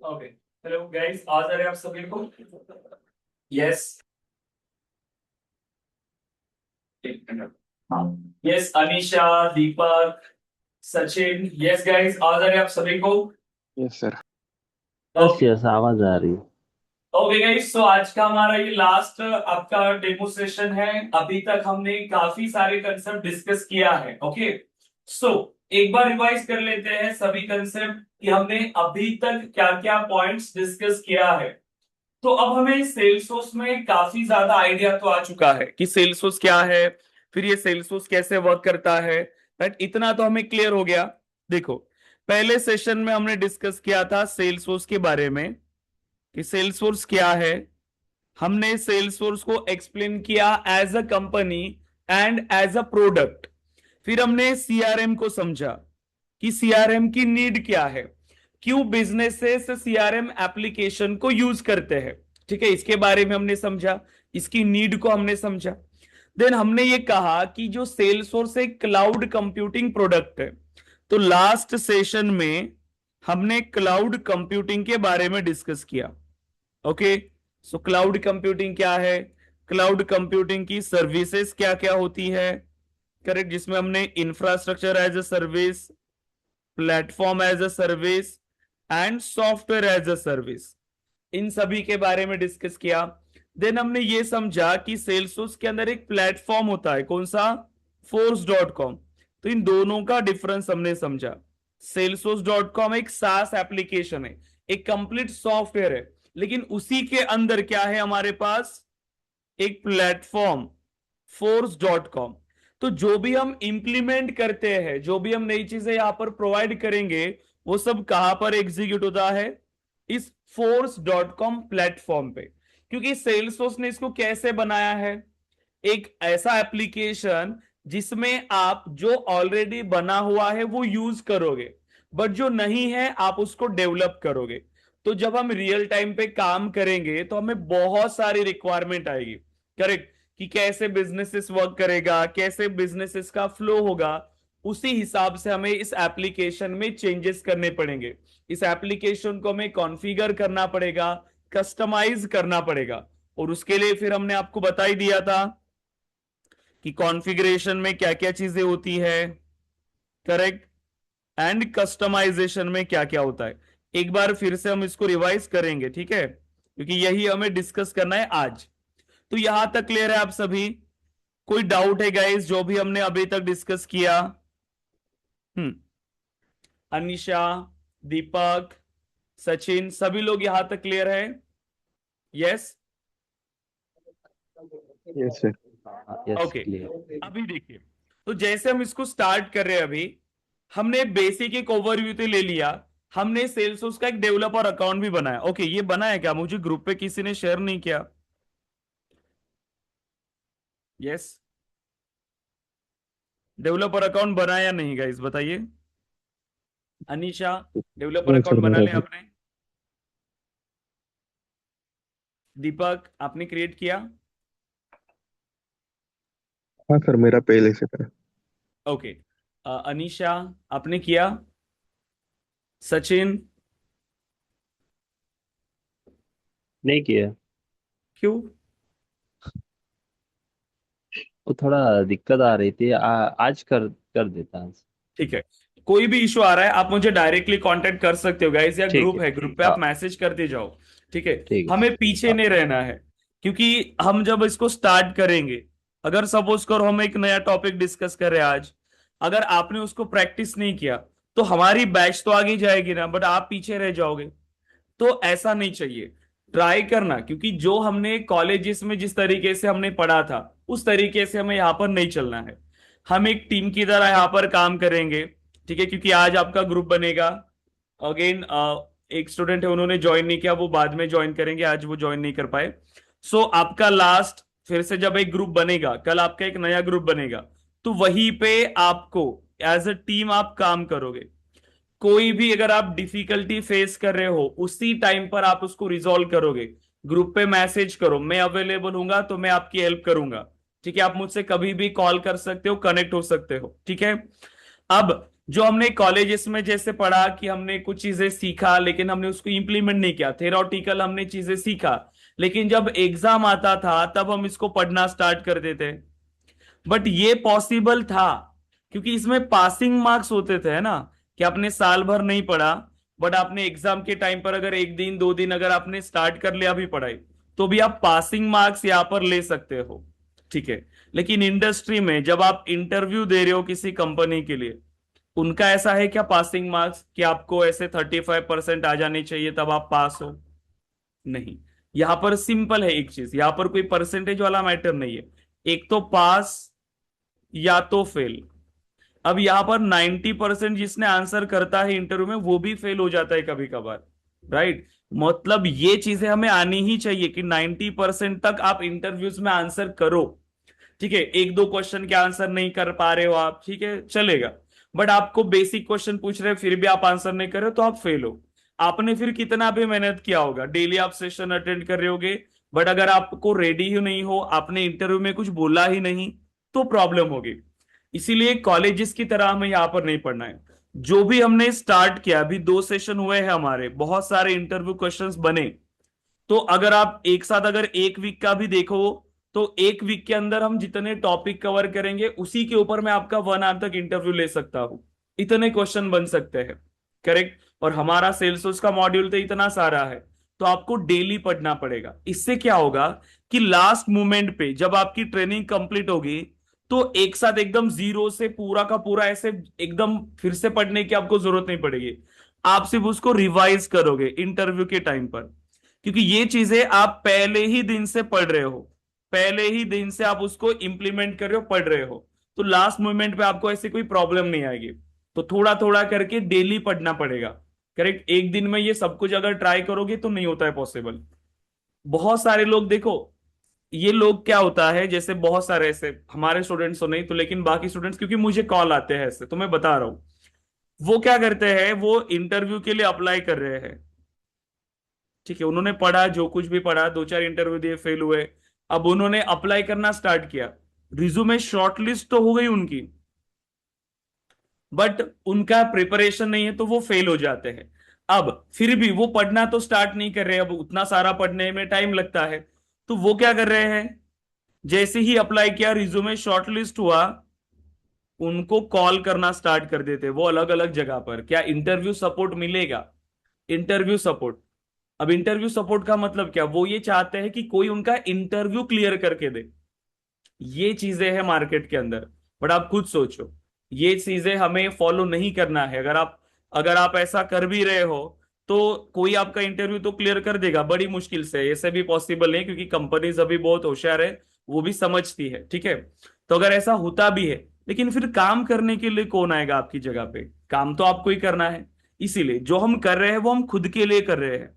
Okay, hello guys, आवाज आ रही है आप सभी को? यस। हाँ। यस, अनीशा, दीपक, सचिन, यस गाइस, आवाज आ रही है आप सभी को? Yes sir. Yes okay. Yes, आवाज आ रही है। ओके गाइस, तो आज का हमारा ये लास्ट आपका डेमो सेशन है। अभी तक हमने काफी सारे कंसेप्ट डिस्कस किया है। ओके, सो एक बार रिवाइज कर लेते हैं सभी कंसेप्ट कि हमने अभी तक क्या क्या पॉइंट्स डिस्कस किया है। तो अब हमें सेल्सफोर्स में काफी ज्यादा आइडिया तो आ चुका है कि सेल्सफोर्स क्या है, फिर ये सेल्सफोर्स कैसे वर्क करता है। राइट, इतना तो हमें क्लियर हो गया। देखो, पहले सेशन में हमने डिस्कस किया था सेल्सफोर्स के बारे में कि सेल्सफोर्स क्या है। हमने सेल्सफोर्स को एक्सप्लेन किया as a company and as a product. फिर हमने सीआरएम को समझा कि सीआरएम की नीड क्या है, क्यों बिजनेसेस सीआरएम एप्लीकेशन को यूज करते हैं। ठीक है, इसके बारे में हमने समझा, इसकी नीड को हमने समझा। देन हमने ये कहा कि जो सेल्सफोर्स एक क्लाउड कंप्यूटिंग प्रोडक्ट है। तो लास्ट सेशन में हमने क्लाउड कंप्यूटिंग के बारे में डिस्कस किया। ओके, सो क्लाउड कंप्यूटिंग क्या है, क्लाउड कंप्यूटिंग की सर्विसेज क्या क्या होती है। करेक्ट, जिसमें हमने infrastructure as a service, platform as a service and software as a service, इन सभी के बारे में डिस्कस किया। देन हमने ये समझा कि सेल्सफोर्स के अंदर एक प्लेटफॉर्म होता है, कौन सा, फोर्स.com। तो इन दोनों का डिफरेंस हमने समझा। सेल्सफोर्स.com एक सास एप्लीकेशन है, एक कंप्लीट सॉफ्टवेयर है, लेकिन उसी के अंदर क्या है हमारे पास, एक प्लेटफॉर्म, फोर्स.com। तो जो भी हम इंप्लीमेंट करते हैं, जो भी हम नई चीजें यहां पर प्रोवाइड करेंगे, वो सब कहां पर एग्जीक्यूट होता है, इस फोर्स.com प्लेटफॉर्म पे। क्योंकि सेल्सफोर्स ने इसको कैसे बनाया है, एक ऐसा एप्लीकेशन जिसमें आप जो ऑलरेडी बना हुआ है वो यूज करोगे, बट जो नहीं है आप उसको डेवलप करोगे। तो जब हम रियल टाइम पे काम करेंगे तो हमें बहुत सारी रिक्वायरमेंट आएगी। करेक्ट, कि कैसे बिजनेसेस वर्क करेगा, कैसे बिजनेसेस का फ्लो होगा, उसी हिसाब से हमें इस एप्लीकेशन में चेंजेस करने पड़ेंगे। इस एप्लीकेशन को हमें कॉन्फ़िगर करना पड़ेगा, कस्टमाइज करना पड़ेगा। और उसके लिए फिर हमने आपको बता ही दिया था कि कॉन्फ़िगरेशन में क्या क्या चीजें होती है, करेक्ट, एंड कस्टमाइजेशन में क्या क्या होता है। एक बार फिर से हम इसको रिवाइज करेंगे, ठीक है, क्योंकि यही हमें डिस्कस करना है आज। तो यहां तक क्लियर है आप सभी? कोई डाउट है गाइस जो भी हमने अभी तक डिस्कस किया? हम्म, अनिशा, दीपक, सचिन, सभी लोग यहां तक क्लियर है? Yes. Yes sir. Yes, okay, clear. अभी देखिए, तो जैसे हम इसको स्टार्ट कर रहे हैं अभी, हमने बेसिक एक ओवरव्यू तो ले लिया। हमने सेल्सफोर्स का एक डेवलपर अकाउंट भी बनाया। ओके, ये बनाया क्या, मुझे ग्रुप पे किसी ने शेयर नहीं किया? यस, डेवलपर अकाउंट बनाया नहीं गाइस, बताइए। अनीशा, डेवलपर नहीं सर, अकाउंट बना मेरा लिया भी। आपने? दीपक, आपने क्रिएट किया? हाँ सर, मेरा पहले से था। ओके, अनीशा, आपने किया? सचिन? नहीं किया। क्यों? वो थोड़ा दिक्कत आ रही थी। आज कर कर देता आज। ठीक है, कोई भी इशू आ रहा है आप मुझे डायरेक्टली कांटेक्ट कर सकते हो गाइस, या ठीक ग्रुप है। है, ग्रुप पे आप हाँ। मैसेज करते जाओ। ठीक है, ठीक है। हमें पीछे हाँ। नहीं रहना है। क्योंकि हम जब इसको स्टार्ट करेंगे, अगर सपोज करो हम एक नया टॉपिक डिस्कस कर रहे हैं आज, अगर आपने उसको प्रैक्टिस नहीं किया तो हमारी बैच तो आगे जाएगी ना, बट आप पीछे रह जाओगे। तो ऐसा नहीं चाहिए। ट्राई करना, क्योंकि जो हमने कॉलेजेस में जिस तरीके से हमने पढ़ा था उस तरीके से हमें यहाँ पर नहीं चलना है। हम एक टीम की तरह यहाँ पर काम करेंगे। ठीक है, क्योंकि आज आपका ग्रुप बनेगा। अगेन, एक स्टूडेंट है, उन्होंने ज्वाइन नहीं किया, वो बाद में ज्वाइन करेंगे, आज वो ज्वाइन नहीं कर पाए। सो आपका लास्ट, फिर से जब एक ग्रुप बनेगा, कल आपका एक नया ग्रुप बनेगा, तो वहीं पे आपको एज अ टीम आप काम करोगे। कोई भी अगर आप डिफिकल्टी फेस कर रहे हो, उसी टाइम पर आप उसको रिजॉल्व करोगे। ग्रुप पे मैसेज करो, मैं अवेलेबल हूंगा तो मैं आपकी हेल्प करूंगा। ठीक है, आप मुझसे कभी भी कॉल कर सकते हो, कनेक्ट हो सकते हो। ठीक है, अब जो हमने कॉलेजेस में जैसे पढ़ा कि हमने कुछ चीजें सीखा लेकिन हमने उसको इम्प्लीमेंट नहीं किया, थेरोटिकल हमने चीजें सीखा, लेकिन जब एग्जाम आता था तब हम इसको पढ़ना स्टार्ट कर देते। बट ये पॉसिबल था क्योंकि इसमें पासिंग मार्क्स होते थे, है ना, कि आपने साल भर नहीं पढ़ा, बट आपने एग्जाम के टाइम पर अगर एक दिन दो दिन अगर आपने स्टार्ट कर लिया भी पढ़ाई, तो भी आप पासिंग मार्क्स यहां पर ले सकते हो, ठीक है। लेकिन इंडस्ट्री में जब आप इंटरव्यू दे रहे हो किसी कंपनी के लिए, उनका ऐसा है क्या पासिंग मार्क्स कि आपको ऐसे 35% आ जाने चाहिए तब आप पास हो? नहीं। यहां पर सिंपल है एक चीज, यहां पर कोई परसेंटेज वाला मैटर नहीं है, एक तो पास या तो फेल। अब यहां पर 90% जिसने आंसर करता है इंटरव्यू में वो भी फेल हो जाता है कभी कभार, राइट। मतलब ये चीजें हमें आनी ही चाहिए कि 90% तक आप इंटरव्यूज में आंसर करो, ठीक है। एक दो क्वेश्चन के आंसर नहीं कर पा रहे हो आप, ठीक है, चलेगा। बट आपको बेसिक क्वेश्चन पूछ रहे हैं फिर भी आप आंसर नहीं कर रहे हो तो आप फेल हो। आपने फिर कितना भी मेहनत किया होगा, डेली आप सेशन अटेंड कर रहे होगे, बट अगर आपको रेडी ही नहीं हो, आपने इंटरव्यू में कुछ बोला ही नहीं, तो प्रॉब्लम होगी। इसीलिए कॉलेजेस की तरह हमें यहाँ पर नहीं पढ़ना है। जो भी हमने स्टार्ट किया, अभी 2 सेशन हुए हैं हमारे, बहुत सारे इंटरव्यू क्वेश्चंस बने। तो अगर आप एक साथ अगर एक वीक का भी देखो, तो एक वीक के अंदर हम जितने टॉपिक कवर करेंगे उसी के ऊपर मैं आपका 1 आवर तक इंटरव्यू ले सकता हूं। इतने क्वेश्चन बन सकते हैं, करेक्ट। और हमारा सेल्सोर्स का मॉड्यूल तो इतना सारा है, तो आपको डेली पढ़ना पड़ेगा। इससे क्या होगा कि लास्ट मोमेंट पे जब आपकी ट्रेनिंग कंप्लीट होगी, तो एक साथ एकदम जीरो से पूरा का पूरा ऐसे एकदम फिर से पढ़ने की आपको जरूरत नहीं पड़ेगी। आप सिर्फ उसको रिवाइज करोगे इंटरव्यू के टाइम पर, क्योंकि ये चीजें आप पहले ही दिन से पढ़ रहे हो, पहले ही दिन से आप उसको इंप्लीमेंट कर रहे हो, पढ़ रहे हो, तो लास्ट मोमेंट पे आपको ऐसी कोई प्रॉब्लम नहीं आएगी। तो थोड़ा थोड़ा करके डेली पढ़ना पड़ेगा, करेक्ट। एक दिन में ये सब कुछ अगर ट्राई करोगे तो नहीं होता है पॉसिबल। बहुत सारे लोग देखो, ये लोग क्या होता है, जैसे बहुत सारे ऐसे हमारे स्टूडेंट्स तो नहीं तो लेकिन बाकी स्टूडेंट्स, क्योंकि मुझे कॉल आते हैं ऐसे, तो मैं बता रहा हूं। वो क्या करते हैं, वो इंटरव्यू के लिए अप्लाई कर रहे हैं, ठीक है, उन्होंने पढ़ा जो कुछ भी पढ़ा, 2 4 इंटरव्यू दिए, फेल हुए। अब उन्होंने अप्लाई करना स्टार्ट किया, रिज्यूमे शॉर्टलिस्ट तो हो गई उनकी, बट उनका प्रिपरेशन नहीं है तो वो फेल हो जाते हैं। अब फिर भी वो पढ़ना तो स्टार्ट नहीं कर रहे, अब उतना सारा पढ़ने में टाइम लगता है, तो वो क्या कर रहे हैं, जैसे ही अप्लाई किया, रिज्यूमे शॉर्टलिस्ट हुआ, उनको कॉल करना स्टार्ट कर देते, वो अलग अलग जगह पर। क्या इंटरव्यू सपोर्ट मिलेगा? Interview support. अब इंटरव्यू सपोर्ट का मतलब क्या, वो ये चाहते हैं कि कोई उनका इंटरव्यू क्लियर करके दे। ये चीजें हैं मार्केट के अंदर, बट आप खुद सोचो, ये चीजें हमें फॉलो नहीं करना है। अगर आप ऐसा कर भी रहे हो, तो कोई आपका इंटरव्यू तो क्लियर कर देगा बड़ी मुश्किल से, ऐसे भी पॉसिबल नहीं, क्योंकि कंपनीज अभी बहुत होशियार है, वो भी समझती है, ठीक है। तो अगर ऐसा होता भी है, लेकिन फिर काम करने के लिए कौन आएगा आपकी जगह पे? काम तो आपको ही करना है। इसीलिए जो हम कर रहे हैं वो हम खुद के लिए कर रहे हैं,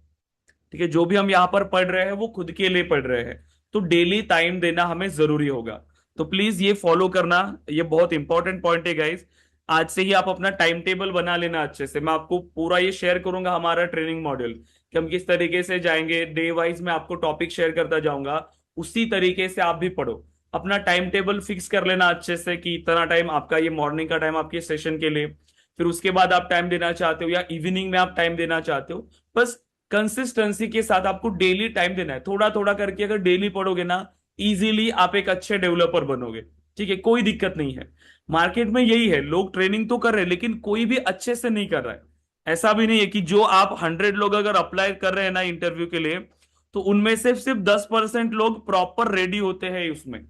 ठीक है। जो भी हम यहाँ पर पढ़ रहे हैं वो खुद के लिए पढ़ रहे हैं, तो डेली टाइम देना हमें जरूरी होगा। तो प्लीज ये फॉलो करना, ये बहुत इंपॉर्टेंट पॉइंट है गाइस। आज से ही आप अपना टाइम टेबल बना लेना अच्छे से। मैं आपको पूरा ये शेयर करूंगा हमारा ट्रेनिंग मॉडल, कि हम किस तरीके से जाएंगे, डे वाइज मैं आपको टॉपिक शेयर करता जाऊंगा, उसी तरीके से आप भी पढ़ो। अपना टाइम टेबल फिक्स कर लेना अच्छे से कि इतना टाइम आपका ये मॉर्निंग का टाइम आपके सेशन के लिए, फिर उसके बाद आप टाइम देना चाहते हो या इवनिंग में आप टाइम देना चाहते हो। बस कंसिस्टेंसी के साथ आपको डेली टाइम देना है, थोड़ा थोड़ा करके अगर डेली पढ़ोगे ना, इजीली आप एक अच्छे डेवलपर बनोगे, ठीक है, कोई दिक्कत नहीं है। मार्केट में यही है, लोग ट्रेनिंग तो कर रहे हैं लेकिन कोई भी अच्छे से नहीं कर रहा है। ऐसा भी नहीं है कि जो आप 100 लोग अगर अप्लाई कर रहे हैं ना इंटरव्यू के लिए, तो उनमें से सिर्फ 10% लोग प्रॉपर रेडी होते हैं उसमें,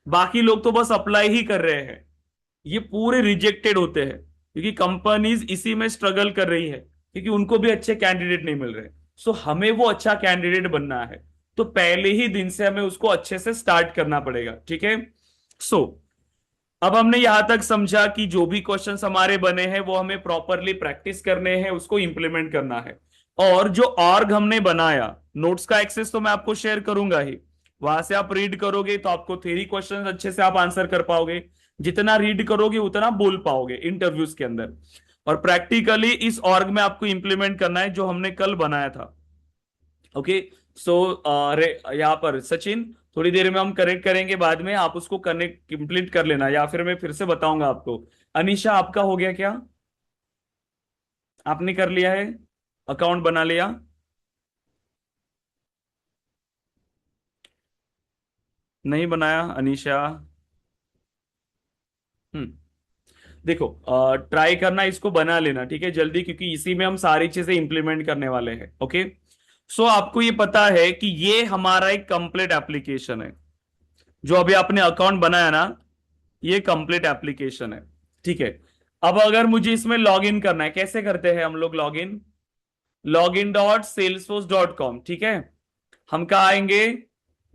बाकी लोग तो बस अप्लाई ही कर रहे हैं। ये पूरे रिजेक्टेड होते हैं, क्योंकि कंपनीज इसी में स्ट्रगल कर रही है, क्योंकि उनको भी अच्छे कैंडिडेट नहीं मिल रहे। सो हमें वो अच्छा कैंडिडेट बनना है, तो पहले ही दिन से हमें उसको अच्छे से स्टार्ट करना पड़ेगा, ठीक है। सो अब हमने यहां तक समझा कि जो भी क्वेश्चंस हमारे बने हैं वो हमें प्रॉपरली प्रैक्टिस करने हैं, उसको इंप्लीमेंट करना है। और जो ऑर्ग हमने बनाया, नोट्स का एक्सेस तो मैं आपको शेयर करूंगा ही, वहां से आप रीड करोगे तो आपको थ्योरी क्वेश्चंस अच्छे से आप आंसर कर पाओगे। जितना रीड करोगे उतना बोल पाओगे इंटरव्यूज के अंदर। और प्रैक्टिकली इस ऑर्ग में आपको इंप्लीमेंट करना है जो हमने कल बनाया था। ओके। सो यहाँ पर सचिन, थोड़ी देर में हम कनेक्ट करेंगे, बाद में आप उसको कनेक्ट कंप्लीट कर लेना, या फिर मैं फिर से बताऊंगा आपको। अनीशा, आपका हो गया क्या? आपने कर लिया है, अकाउंट बना लिया? नहीं बनाया अनीशा? हम्म। देखो, ट्राई करना, इसको बना लेना, ठीक है, जल्दी, क्योंकि इसी में हम सारी चीजें इंप्लीमेंट करने वाले हैं। ओके, सो आपको ये पता है कि ये हमारा एक कंप्लीट एप्लीकेशन है। जो अभी आपने अकाउंट बनाया ना, ये कंप्लीट एप्लीकेशन है, ठीक है। अब अगर मुझे इसमें लॉग इन करना है, कैसे करते हैं हम लोग login.salesforce.com, ठीक है। हम कहा आएंगे,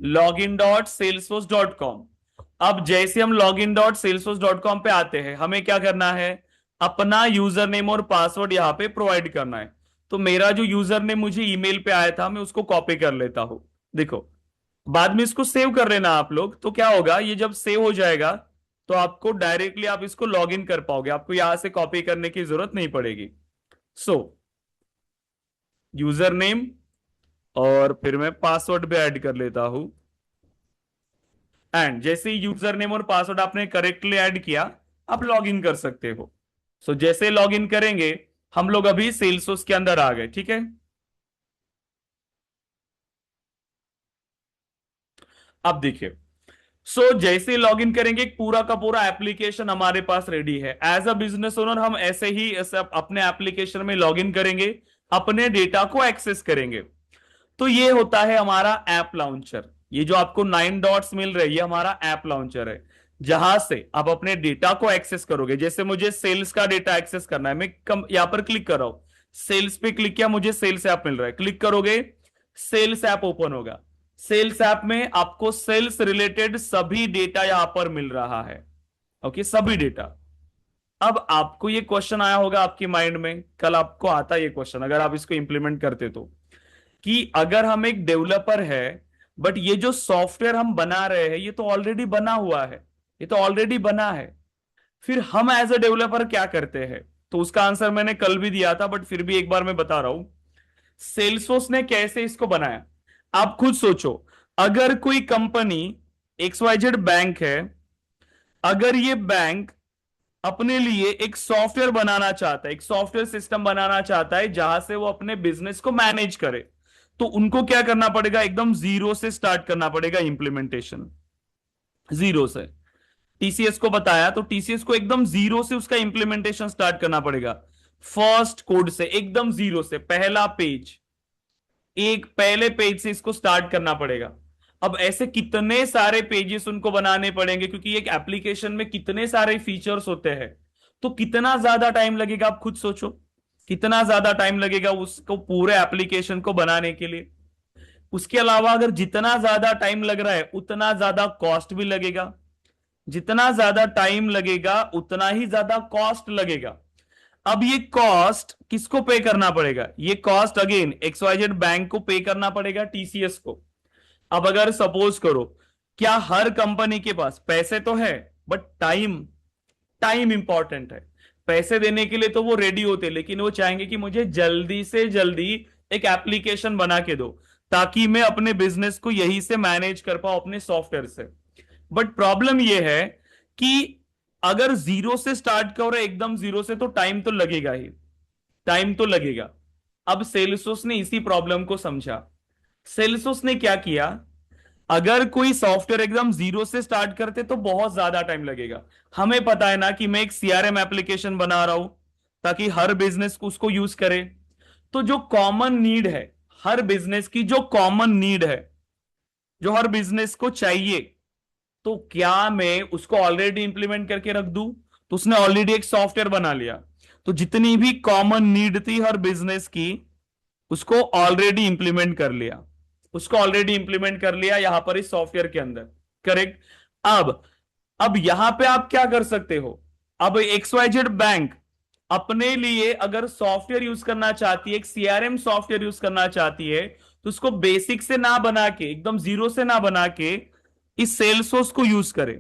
login.salesforce.com। अब जैसे हम login.salesforce.com पे आते हैं, हमें क्या करना है, अपना यूजर नेम और पासवर्ड यहां पे प्रोवाइड करना है। तो मेरा जो यूजर नेम मुझे ईमेल पे आया था, मैं उसको कॉपी कर लेता हूं। देखो, बाद में इसको सेव कर लेना आप लोग, तो क्या होगा, ये जब सेव हो जाएगा तो आपको डायरेक्टली आप इसको लॉग इन कर पाओगे, आपको यहां से कॉपी करने की जरूरत नहीं पड़ेगी। सो यूजर नेम, और फिर मैं पासवर्ड भी ऐड कर लेता हूं। एंड जैसे ही यूजर नेम और पासवर्ड आपने करेक्टली ऐड किया, आप लॉग इन कर सकते हो। सो जैसे लॉग इन करेंगे, हम लोग अभी सेल्सफोर्स के अंदर आ गए, ठीक है। अब देखिए, सो जैसे लॉग इन करेंगे, एक पूरा का पूरा एप्लीकेशन हमारे पास रेडी है। एज अ बिजनेस ओनर हम ऐसे ही अपने एप्लीकेशन में लॉग इन करेंगे, अपने डेटा को एक्सेस करेंगे। तो ये होता है हमारा ऐप लॉन्चर। ये जो आपको 9 डॉट्स मिल रहे हैं, ये हमारा ऐप लॉन्चर है, जहां से आप अपने डेटा को एक्सेस करोगे। जैसे मुझे सेल्स का डेटा एक्सेस करना है, मैं यहां पर क्लिक कर रहा हूं, सेल्स पे क्लिक किया, मुझे सेल्स ऐप मिल रहा है, क्लिक करोगे, सेल्स ऐप ओपन होगा। सेल्स ऐप में आपको सेल्स रिलेटेड सभी डेटा यहां पर मिल रहा है। ओके, सभी डेटा। अब आपको ये क्वेश्चन आया होगा आपके माइंड में, कल आपको आता ये क्वेश्चन, अगर आप इसको इंप्लीमेंट करते तो, कि अगर हम एक डेवलपर है, बट ये जो सॉफ्टवेयर हम बना रहे हैं, ये तो ऑलरेडी बना हुआ है, ये तो ऑलरेडी बना है, फिर हम एज अ डेवलपर क्या करते हैं? तो उसका आंसर मैंने कल भी दिया था, बट फिर भी एक बार मैं बता रहा हूं, सेल्सफोर्स ने कैसे इसको बनाया। आप खुद सोचो, अगर कोई कंपनी XYZ बैंक है, अगर ये बैंक अपने लिए एक सॉफ्टवेयर बनाना चाहता है, एक सॉफ्टवेयर सिस्टम बनाना चाहता है जहां से वो अपने बिजनेस को मैनेज करे, तो उनको क्या करना पड़ेगा, एकदम जीरो से स्टार्ट करना पड़ेगा इंप्लीमेंटेशन, जीरो से। टीसीएस को बताया, तो टीसीएस को एकदम जीरो से उसका इंप्लीमेंटेशन स्टार्ट करना पड़ेगा, फर्स्ट कोड से, एकदम जीरो से, पहला पेज, एक पहले पेज से इसको स्टार्ट करना पड़ेगा। अब ऐसे कितने सारे पेजेस उनको बनाने पड़ेंगे, क्योंकि एक एप्लीकेशन में कितने सारे फीचर्स होते हैं, तो कितना ज्यादा टाइम लगेगा, आप खुद सोचो, कितना ज्यादा टाइम लगेगा उसको पूरे एप्लीकेशन को बनाने के लिए। उसके अलावा अगर जितना ज्यादा टाइम लग रहा है, उतना ज्यादा कॉस्ट भी लगेगा, जितना ज्यादा टाइम लगेगा उतना ही ज्यादा कॉस्ट लगेगा। अब ये कॉस्ट किसको पे करना पड़ेगा, ये कॉस्ट अगेन XYZ बैंक को पे करना पड़ेगा, टीसीएस को। अब अगर सपोज करो, क्या हर कंपनी के पास पैसे तो है, बट टाइम, टाइम इंपॉर्टेंट है। पैसे देने के लिए तो वो रेडी होते, लेकिन वो चाहेंगे कि मुझे जल्दी से जल्दी एक एप्लीकेशन बना के दो, ताकि मैं अपने बिजनेस को यही से मैनेज कर पाऊं, अपने सॉफ्टवेयर से। बट प्रॉब्लम यह है कि अगर जीरो से स्टार्ट करो, एकदम जीरो से, तो टाइम तो लगेगा ही, टाइम तो लगेगा। अब सेल्सफोर्स ने इसी प्रॉब्लम को समझा। सेल्सफोर्स ने क्या किया, अगर कोई सॉफ्टवेयर एकदम जीरो से स्टार्ट करते तो बहुत ज्यादा टाइम लगेगा। हमें पता है ना कि मैं एक सीआरएम एप्लीकेशन बना रहा हूं, ताकि हर बिजनेस उसको यूज करे। तो जो कॉमन नीड है, हर बिजनेस की जो कॉमन नीड है, जो हर बिजनेस को चाहिए, तो क्या मैं उसको ऑलरेडी इंप्लीमेंट करके रख दूं? तो उसने ऑलरेडी एक सॉफ्टवेयर बना लिया, तो जितनी भी कॉमन नीड थी हर बिजनेस की, उसको ऑलरेडी इंप्लीमेंट कर लिया, उसको ऑलरेडी इंप्लीमेंट कर लिया यहां पर इस सॉफ्टवेयर के अंदर। करेक्ट। अब यहां पे आप क्या कर सकते हो, अब XYZ बैंक अपने लिए अगर सॉफ्टवेयर यूज करना चाहती है, एक सीआरएम सॉफ्टवेयर यूज करना चाहती है, तो उसको बेसिक से ना बना के, एकदम जीरो से ना बना के, इस सेल्सफोर्स को यूज करें।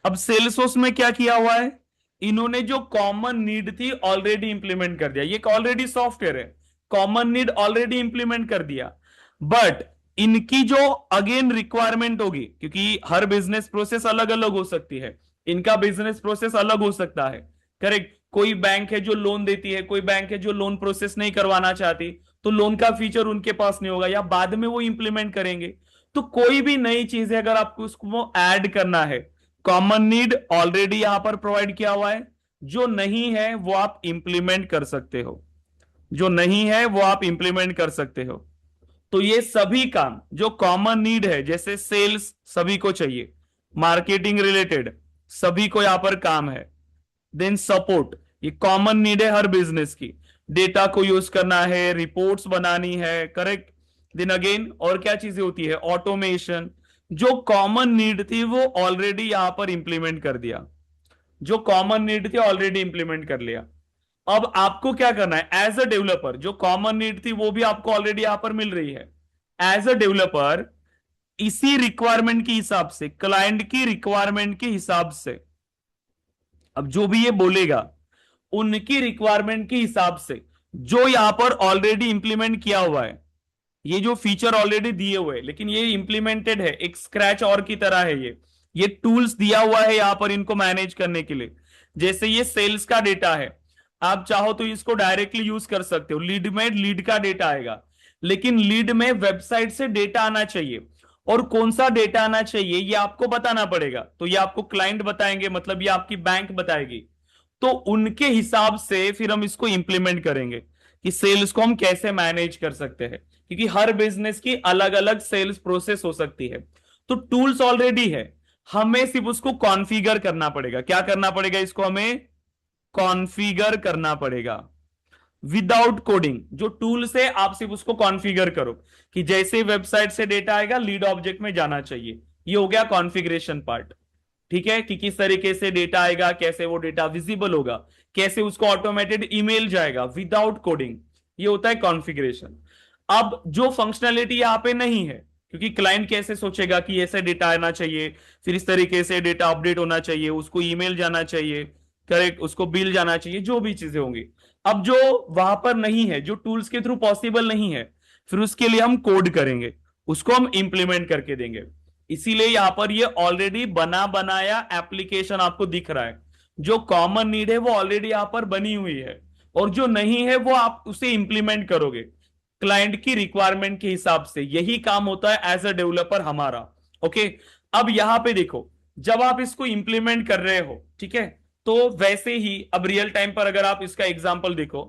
अब सेल्सफोर्स में क्या किया हुआ है, इन्होंने जो कॉमन नीड थी ऑलरेडी इंप्लीमेंट कर दिया, ये ऑलरेडी सॉफ्टवेयर है, कॉमन नीड ऑलरेडी इंप्लीमेंट कर दिया। बट इनकी जो अगेन रिक्वायरमेंट होगी, क्योंकि हर बिजनेस प्रोसेस अलग अलग हो सकती है, इनका बिजनेस प्रोसेस अलग हो सकता है, करेक्ट, कोई बैंक है जो लोन देती है, कोई बैंक है जो लोन प्रोसेस नहीं करवाना चाहती, तो लोन का फीचर उनके पास नहीं होगा या बाद में वो इंप्लीमेंट करेंगे। तो कोई भी नई चीज है अगर आपको उसको ऐड करना है, कॉमन नीड ऑलरेडी यहां पर प्रोवाइड किया हुआ है, जो नहीं है वो आप इंप्लीमेंट कर सकते हो, जो नहीं है वो आप इंप्लीमेंट कर सकते हो। तो ये सभी काम जो कॉमन नीड है, जैसे सेल्स सभी को चाहिए, मार्केटिंग रिलेटेड सभी को यहां पर काम है, देन सपोर्ट ये कॉमन नीड है हर बिजनेस की, डेटा को यूज करना है, रिपोर्ट्स बनानी है, करेक्ट। देन अगेन और क्या चीजें होती है, ऑटोमेशन, जो कॉमन नीड थी वो ऑलरेडी यहां पर इंप्लीमेंट कर दिया, जो कॉमन नीड थी ऑलरेडी इंप्लीमेंट कर लिया। अब आपको क्या करना है एज अ डेवलपर, जो कॉमन नीड थी वो भी आपको ऑलरेडी यहां पर मिल रही है, एज अ डेवलपर इसी रिक्वायरमेंट के हिसाब से, क्लाइंट की रिक्वायरमेंट के हिसाब से, अब जो भी ये बोलेगा उनकी रिक्वायरमेंट के हिसाब से जो यहां पर ऑलरेडी इंप्लीमेंट किया हुआ है, ये जो फीचर ऑलरेडी दिए हुए हैं लेकिन ये इंप्लीमेंटेड है, एक स्क्रैच और की तरह है, ये टूल्स दिया हुआ है यहां पर इनको मैनेज करने के लिए। जैसे ये सेल्स का डेटा है, आप चाहो तो इसको डायरेक्टली यूज कर सकते हो, लीड में लीड का डेटा आएगा, लेकिन लीड में वेबसाइट से डेटा आना चाहिए, और कौन सा डेटा आना चाहिए ये आपको बताना पड़ेगा, तो ये आपको क्लाइंट बताएंगे, मतलब ये आपकी बैंक बताएगी, तो उनके हिसाब से फिर हम इसको इंप्लीमेंट करेंगे कि सेल्स को हम कैसे मैनेज कर सकते हैं, क्योंकि हर बिजनेस की अलग अलग सेल्स प्रोसेस हो सकती है। तो टूल्स ऑलरेडी है, हमें सिर्फ उसको कॉन्फ़िगर करना पड़ेगा। क्या करना पड़ेगा, इसको हमें कॉन्फ़िगर करना पड़ेगा विदाउट कोडिंग। जो टूल्स है आप सिर्फ उसको कॉन्फ़िगर करो कि जैसे वेबसाइट से डेटा आएगा लीड ऑब्जेक्ट में जाना चाहिए, ये हो गया कॉन्फ़िगरेशन पार्ट। ठीक है, कि किस तरीके से डेटा आएगा, कैसे वो डेटा विजिबल होगा, कैसे उसको ऑटोमेटेड ईमेल जाएगा विदाउट कोडिंग, ये होता है कॉन्फ़िगरेशन। अब जो फंक्शनैलिटी यहां पे नहीं है, क्योंकि क्लाइंट कैसे सोचेगा कि ऐसे डेटा आना चाहिए, फिर इस तरीके से डेटा अपडेट होना चाहिए, उसको ईमेल जाना चाहिए, करेक्ट, उसको बिल जाना चाहिए, जो भी चीजें होंगी। अब जो वहां पर नहीं है, जो टूल्स के थ्रू पॉसिबल नहीं है, फिर उसके लिए हम कोड करेंगे, उसको हम इंप्लीमेंट करके देंगे। इसीलिए यहां पर ये ऑलरेडी बना बनाया एप्लीकेशन आपको दिख रहा है, जो कॉमन नीड है वो ऑलरेडी यहां पर बनी हुई है, और जो नहीं है वो आप उसे इंप्लीमेंट करोगे क्लाइंट की रिक्वायरमेंट के हिसाब से। यही काम होता है एज अ डेवलपर हमारा। ओके, अब यहां पे देखो, जब आप इसको इंप्लीमेंट कर रहे हो, ठीक है, तो वैसे ही अब रियल टाइम पर अगर आप इसका एग्जांपल देखो,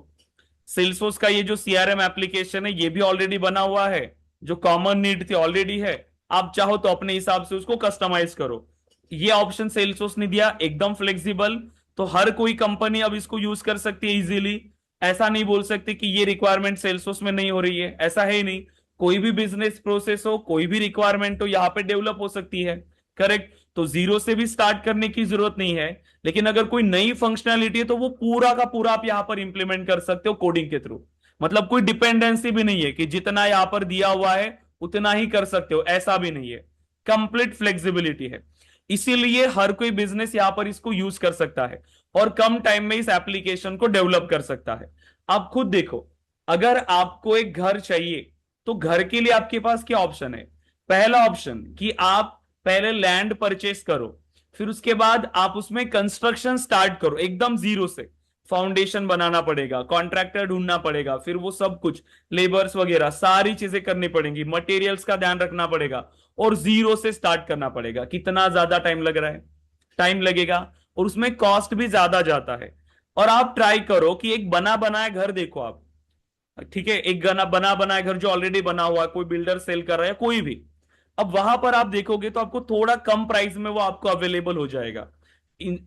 सेल्सफोर्स का ये जो सीआरएम एप्लीकेशन है ये भी ऑलरेडी बना हुआ है, जो कॉमन नीड थी ऑलरेडी है, आप चाहो तो अपने हिसाब से उसको कस्टमाइज करो। ये ऑप्शन सेल्सफोर्स ने दिया, एकदम फ्लेक्सिबल, तो हर कोई कंपनी अब इसको यूज कर सकती है इजीली। ऐसा नहीं बोल सकते कि ये रिक्वायरमेंट सेल्सफोर्स में नहीं हो रही है, ऐसा है ही नहीं। कोई भी बिजनेस प्रोसेस हो, कोई भी रिक्वायरमेंट हो, यहाँ पे डेवलप हो सकती है, करेक्ट। तो जीरो से भी स्टार्ट करने की जरूरत नहीं है, लेकिन अगर कोई नई फंक्शनैलिटी है तो वो पूरा का पूरा आप यहां पर इंप्लीमेंट कर सकते हो कोडिंग के थ्रू। मतलब कोई डिपेंडेंसी भी नहीं है कि जितना यहां पर दिया हुआ है उतना ही कर सकते हो, ऐसा भी नहीं है, कंप्लीट फ्लेक्सिबिलिटी है। इसीलिए हर कोई बिजनेस यहां पर इसको यूज कर सकता है और कम टाइम में इस एप्लीकेशन को डेवलप कर सकता है। आप खुद देखो, अगर आपको एक घर चाहिए तो घर के लिए आपके पास क्या ऑप्शन है। पहला ऑप्शन कि आप पहले लैंड परचेस करो, फिर उसके बाद आप उसमें कंस्ट्रक्शन स्टार्ट करो एकदम जीरो से, फाउंडेशन बनाना पड़ेगा, कॉन्ट्रैक्टर ढूंढना पड़ेगा, फिर वो सब कुछ लेबर्स वगैरह सारी चीजें करनी पड़ेंगी, मटेरियल्स का ध्यान रखना पड़ेगा, और जीरो से स्टार्ट करना पड़ेगा। कितना ज्यादा टाइम लग रहा है, टाइम लगेगा, और उसमें कॉस्ट भी ज्यादा जाता है। और आप ट्राई करो कि एक बना बनाया घर देखो आप, ठीक है, एक बना बनाया घर जो ऑलरेडी बना हुआ है, कोई बिल्डर सेल कर रहा है, कोई भी, अब वहां पर आप देखोगे तो आपको थोड़ा कम प्राइस में वो आपको अवेलेबल हो जाएगा।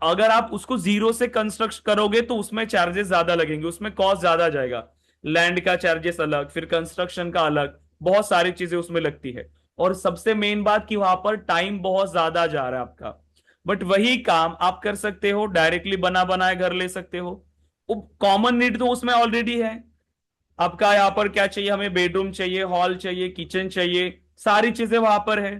अगर आप उसको जीरो से कंस्ट्रक्ट करोगे तो उसमें चार्जेस ज्यादा लगेंगे, उसमें कॉस्ट ज्यादा जाएगा, लैंड का चार्जेस अलग, फिर कंस्ट्रक्शन का अलग, बहुत सारी चीजें उसमें लगती है। और सबसे मेन बात कि वहां पर टाइम बहुत ज्यादा जा रहा है आपका। बट वही काम आप कर सकते हो, डायरेक्टली बना बनाए घर ले सकते हो, कॉमन नीड तो उसमें ऑलरेडी है आपका। यहाँ पर क्या चाहिए, हमें बेडरूम चाहिए, हॉल चाहिए, किचन चाहिए, सारी चीजें वहां पर है।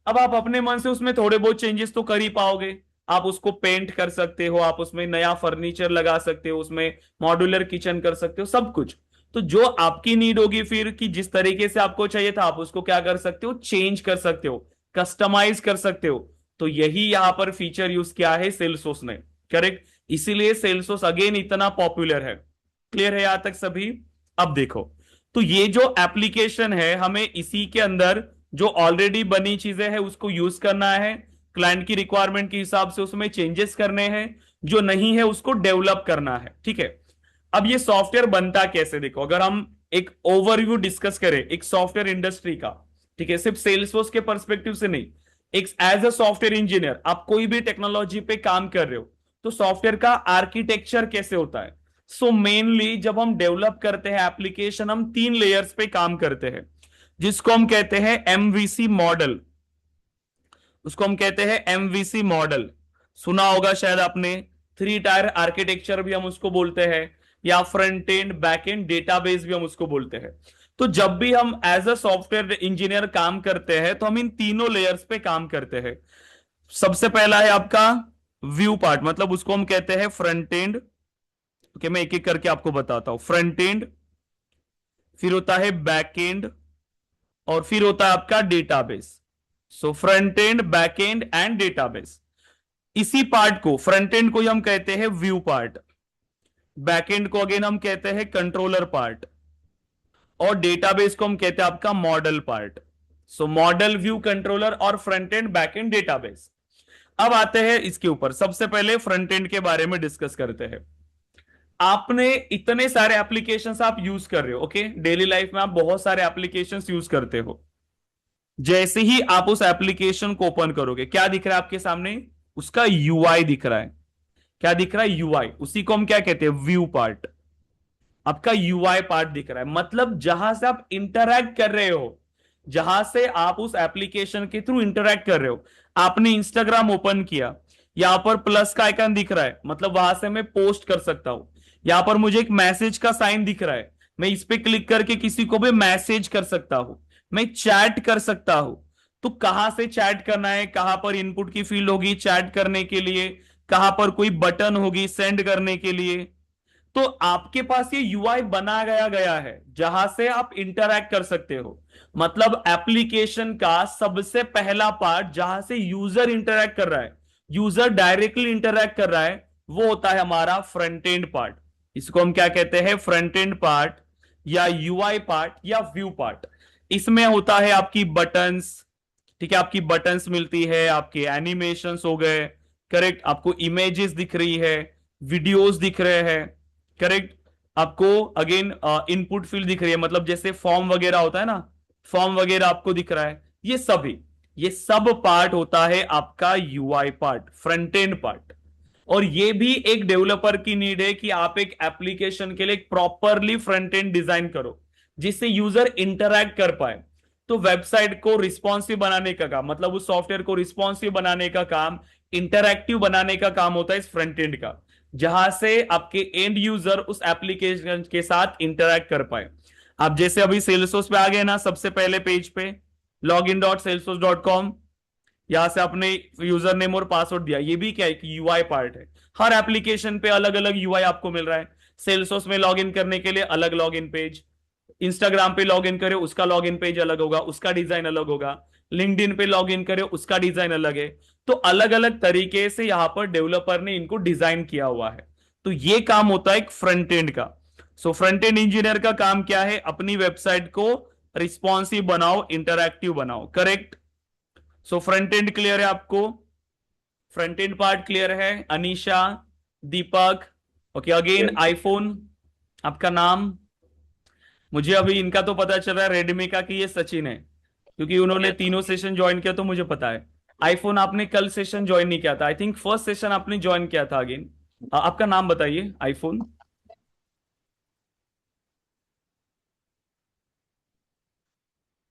अब आप अपने मन से उसमें थोड़े बहुत चेंजेस तो कर ही पाओगे, आप उसको पेंट कर सकते हो, आप उसमें नया फर्नीचर लगा सकते हो, उसमें मॉड्यूलर किचन कर सकते हो, सब कुछ। तो जो आपकी नीड होगी फिर कि जिस तरीके से आपको चाहिए था, आप उसको क्या कर सकते हो, चेंज कर सकते हो, कस्टमाइज कर सकते हो। तो यही यहां पर फीचर यूज किया है सेल्सफोर्स ने, करेक्ट, इसीलिए सेल्सफोर्स अगेन इतना पॉपुलर है। क्लियर है यहां तक सभी? अब देखो, तो ये जो एप्लीकेशन है हमें इसी के अंदर जो ऑलरेडी बनी चीजें हैं उसको यूज करना है, क्लाइंट की रिक्वायरमेंट के हिसाब से उसमें चेंजेस करने हैं, जो नहीं है उसको डेवलप करना है। ठीक है, अब ये सॉफ्टवेयर बनता कैसे, देखो अगर हम एक ओवरव्यू डिस्कस करें एक सॉफ्टवेयर इंडस्ट्री का, ठीक है, सिर्फ सेल्सफोर्स के पर्सपेक्टिव से नहीं, एक एज अ सॉफ्टवेयर इंजीनियर आप कोई भी टेक्नोलॉजी पे काम कर रहे हो तो सॉफ्टवेयर का आर्किटेक्चर कैसे होता है। सो मेनली जब हम डेवलप करते हैं एप्लीकेशन, हम 3 लेयर्स पे काम करते हैं, जिसको हम कहते हैं एमवीसी मॉडल। उसको हम कहते हैं एमवीसी मॉडल, सुना होगा शायद आपने। 3 टायर आर्किटेक्चर भी हम उसको बोलते हैं, या front end back and database भी हम उसको बोलते हैं। तो जब भी हम एज अ सॉफ्टवेयर इंजीनियर काम करते हैं तो हम इन तीनों लेयर्स पे काम करते हैं। सबसे पहला है आपका व्यू पार्ट, मतलब उसको हम कहते हैं फ्रंट एंड। ओके, मैं एक एक करके आपको बताता हूं। फ्रंट एंड, फिर होता है बैक एंड, और फिर होता है आपका database. So front end, back and and database, इसी पार्ट को, फ्रंट एंड को ही हम कहते हैं व्यू पार्ट, बैक एंड को अगेन हम कहते हैं कंट्रोलर पार्ट, और डेटाबेस को हम कहते हैं आपका मॉडल पार्ट। सो मॉडल, व्यू, कंट्रोलर और front end, back and, database. अब आते हैं इसके ऊपर, सबसे पहले फ्रंट एंड के बारे में डिस्कस करते हैं। आपने इतने सारे एप्लीकेशंस आप यूज कर रहे हो, ओके, डेली लाइफ में आप बहुत सारे एप्लीकेशंस यूज करते हो। जैसे ही आप उस एप्लीकेशन को ओपन करोगे क्या दिख रहा है आपके सामने? उसका यूआई दिख रहा है। क्या दिख रहा है? यूआई। उसी को हम क्या कहते हैं? View part. आपका यूआई पार्ट दिख रहा है, मतलब जहां से आप इंटरैक्ट कर रहे हो, जहां से आप उस एप्लीकेशन के थ्रू इंटरैक्ट कर रहे हो। आपने इंस्टाग्राम ओपन किया, यहां पर प्लस का आइकन दिख रहा है, मतलब वहां से मैं पोस्ट कर सकता हूं। यहां पर मुझे एक मैसेज का साइन दिख रहा है, मैं इस पे क्लिक करके किसी को भी मैसेज कर सकता हूं, मैं चैट कर सकता हूं। तो कहां से चैट करना है, कहां पर इनपुट की फील्ड होगी चैट करने के लिए, कहां पर कोई बटन होगी सेंड करने के लिए। तो आपके पास ये यूआई बना गया है जहां से आप इंटरैक्ट कर सकते हो। मतलब एप्लीकेशन का सबसे पहला पार्ट जहां से यूजर इंटरैक्ट कर रहा है, यूजर डायरेक्टली इंटरैक्ट कर रहा है, वो होता है हमारा फ्रंट एंड पार्ट। इसको हम क्या कहते हैं? फ्रंट एंड पार्ट, या यूआई पार्ट, या व्यू पार्ट। इसमें होता है आपकी बटन्स, ठीक है, आपकी बटन्स मिलती है, आपके एनिमेशंस हो गए, करेक्ट, आपको इमेजेस दिख रही है, वीडियोस दिख रहे हैं, करेक्ट, आपको अगेन इनपुट फील्ड दिख रही है, मतलब जैसे फॉर्म वगैरह होता है ना, फॉर्म वगैरह आपको दिख रहा है। ये सब पार्ट होता है आपका UI part, front end part. और ये भी एक डेवलपर की नीड है कि आप एक एप्लीकेशन के लिए एक प्रॉपरली फ्रंट एंड डिजाइन करो जिससे यूजर इंटरैक्ट कर पाए। तो वेबसाइट को रिस्पॉन्सिव बनाने का काम, मतलब उस सॉफ्टवेयर को रिस्पॉन्सिव बनाने का काम, इंटरैक्टिव बनाने का काम होता है इस फ्रंट एंड का, जहां से आपके एंड यूजर उस एप्लीकेशन के साथ इंटरैक्ट कर पाए। आप जैसे अभी सेल्सफोर्स पे आ गए ना, सबसे पहले पेज पे login.salesforce.com, यहां से आपने यूजर नेम और पासवर्ड दिया, ये भी क्या है कि यूआई पार्ट है। हर एप्लीकेशन पे अलग अलग यूआई आपको मिल रहा है। सेल्सफोर्स में लॉगिन करने के लिए अलग लॉगिन पेज, इंस्टाग्राम पे लॉगिन करे उसका लॉगिन पेज अलग होगा, उसका डिजाइन अलग होगा, लिंक्डइन पे लॉगिन करे उसका डिजाइन अलग है। तो अलग अलग तरीके से यहां पर डेवलपर ने इनको डिजाइन किया हुआ है। तो ये काम होता है एक फ्रंट एंड का। सो फ्रंट एंड इंजीनियर का काम क्या है? अपनी वेबसाइट को रिस्पॉन्सिव बनाओ, इंटरैक्टिव बनाओ, correct. So front end clear है आपको? फ्रंट एंड पार्ट क्लियर है? अनीशा, दीपक, ओके, अगेन आईफोन, आपका नाम? मुझे अभी इनका तो पता चल रहा है रेडमी का कि ये सचिन है, क्योंकि उन्होंने तीनों सेशन ज्वाइन किया तो मुझे पता है। आईफोन आपने कल सेशन ज्वाइन नहीं किया था, आई थिंक फर्स्ट सेशन आपने ज्वाइन किया था अगेन। आपका नाम बताइए आईफोन।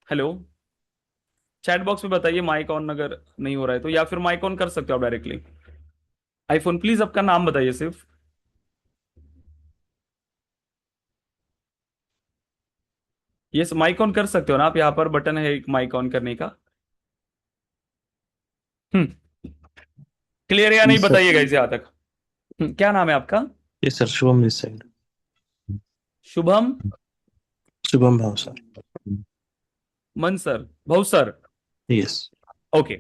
हेलो, चैट बॉक्स में बताइए माइक ऑन अगर नहीं हो रहा है तो, या फिर माइक ऑन कर सकते हो आप डायरेक्टली। आईफोन प्लीज आपका नाम बताइए सिर्फ। यस, माइक ऑन कर सकते हो ना आप, यहाँ पर बटन है एक माइक ऑन करने का। हम्म, क्लियर है या नहीं यस सर। बताइएगा इसे यहाँ तक। क्या नाम है आपका? Yes sir, Shubham this side. Shubham, Shubham भाव सर। मन सर, भाऊ सर? यस। ओके,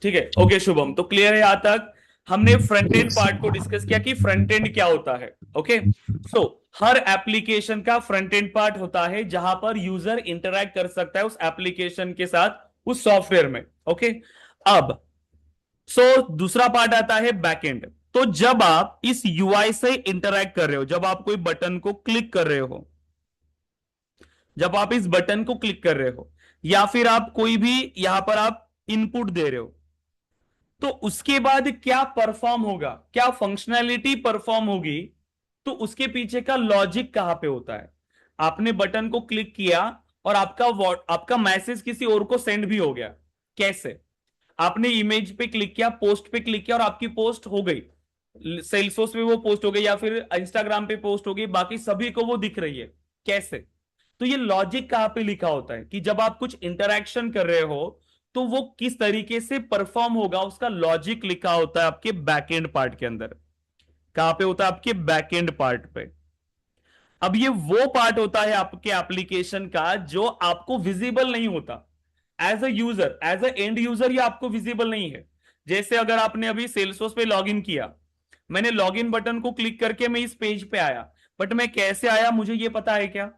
ठीक है, ओके शुभम, तो क्लियर है यहां तक। हमने फ्रंट एंड पार्ट को डिस्कस किया कि फ्रंट एंड क्या होता है। ओके, सो हर एप्लीकेशन का फ्रंट एंड पार्ट होता है जहां पर यूजर इंटरैक्ट कर सकता है उस एप्लीकेशन के साथ, उस सॉफ्टवेयर में। ओके, अब दूसरा पार्ट आता है बैक एंड। तो जब आप इस यूआई से इंटरैक्ट कर रहे हो, जब आप कोई बटन को क्लिक कर रहे हो, जब आप इस बटन को क्लिक कर रहे हो, या फिर आप कोई भी यहां पर आप इनपुट दे रहे हो, तो उसके बाद क्या परफॉर्म होगा, क्या फंक्शनैलिटी परफॉर्म होगी, तो उसके पीछे का लॉजिक कहां पे होता है। आपने बटन को क्लिक किया और आपका मैसेज किसी और को सेंड भी हो गया। कैसे? आपने इमेज पे क्लिक किया, पोस्ट पे क्लिक किया और आपकी पोस्ट हो गई, सेल्सफोर्स पे वो पोस्ट हो गई या फिर इंस्टाग्राम पे पोस्ट हो गई, बाकी सभी को वो दिख रही है। कैसे? तो ये लॉजिक कहां पे लिखा होता है कि जब आप कुछ इंटरैक्शन कर रहे हो तो वो किस तरीके से परफॉर्म होगा, उसका लॉजिक लिखा होता है आपके बैकएंड पार्ट के अंदर। कहां पे होता है? आपके बैकएंड पार्ट पे। अब ये वो पार्ट होता है आपके एप्लीकेशन का जो आपको विजिबल नहीं होता as a user, as a end user, ये आपको विजिबल नहीं है। जैसे अगर आपने अभी सेल्सफोर्स पे लॉगिन किया, मैंने लॉगिन बटन को क्लिक करके मैं इस पेज पे आया, बट मैं कैसे आया मुझे ये पता है क्या?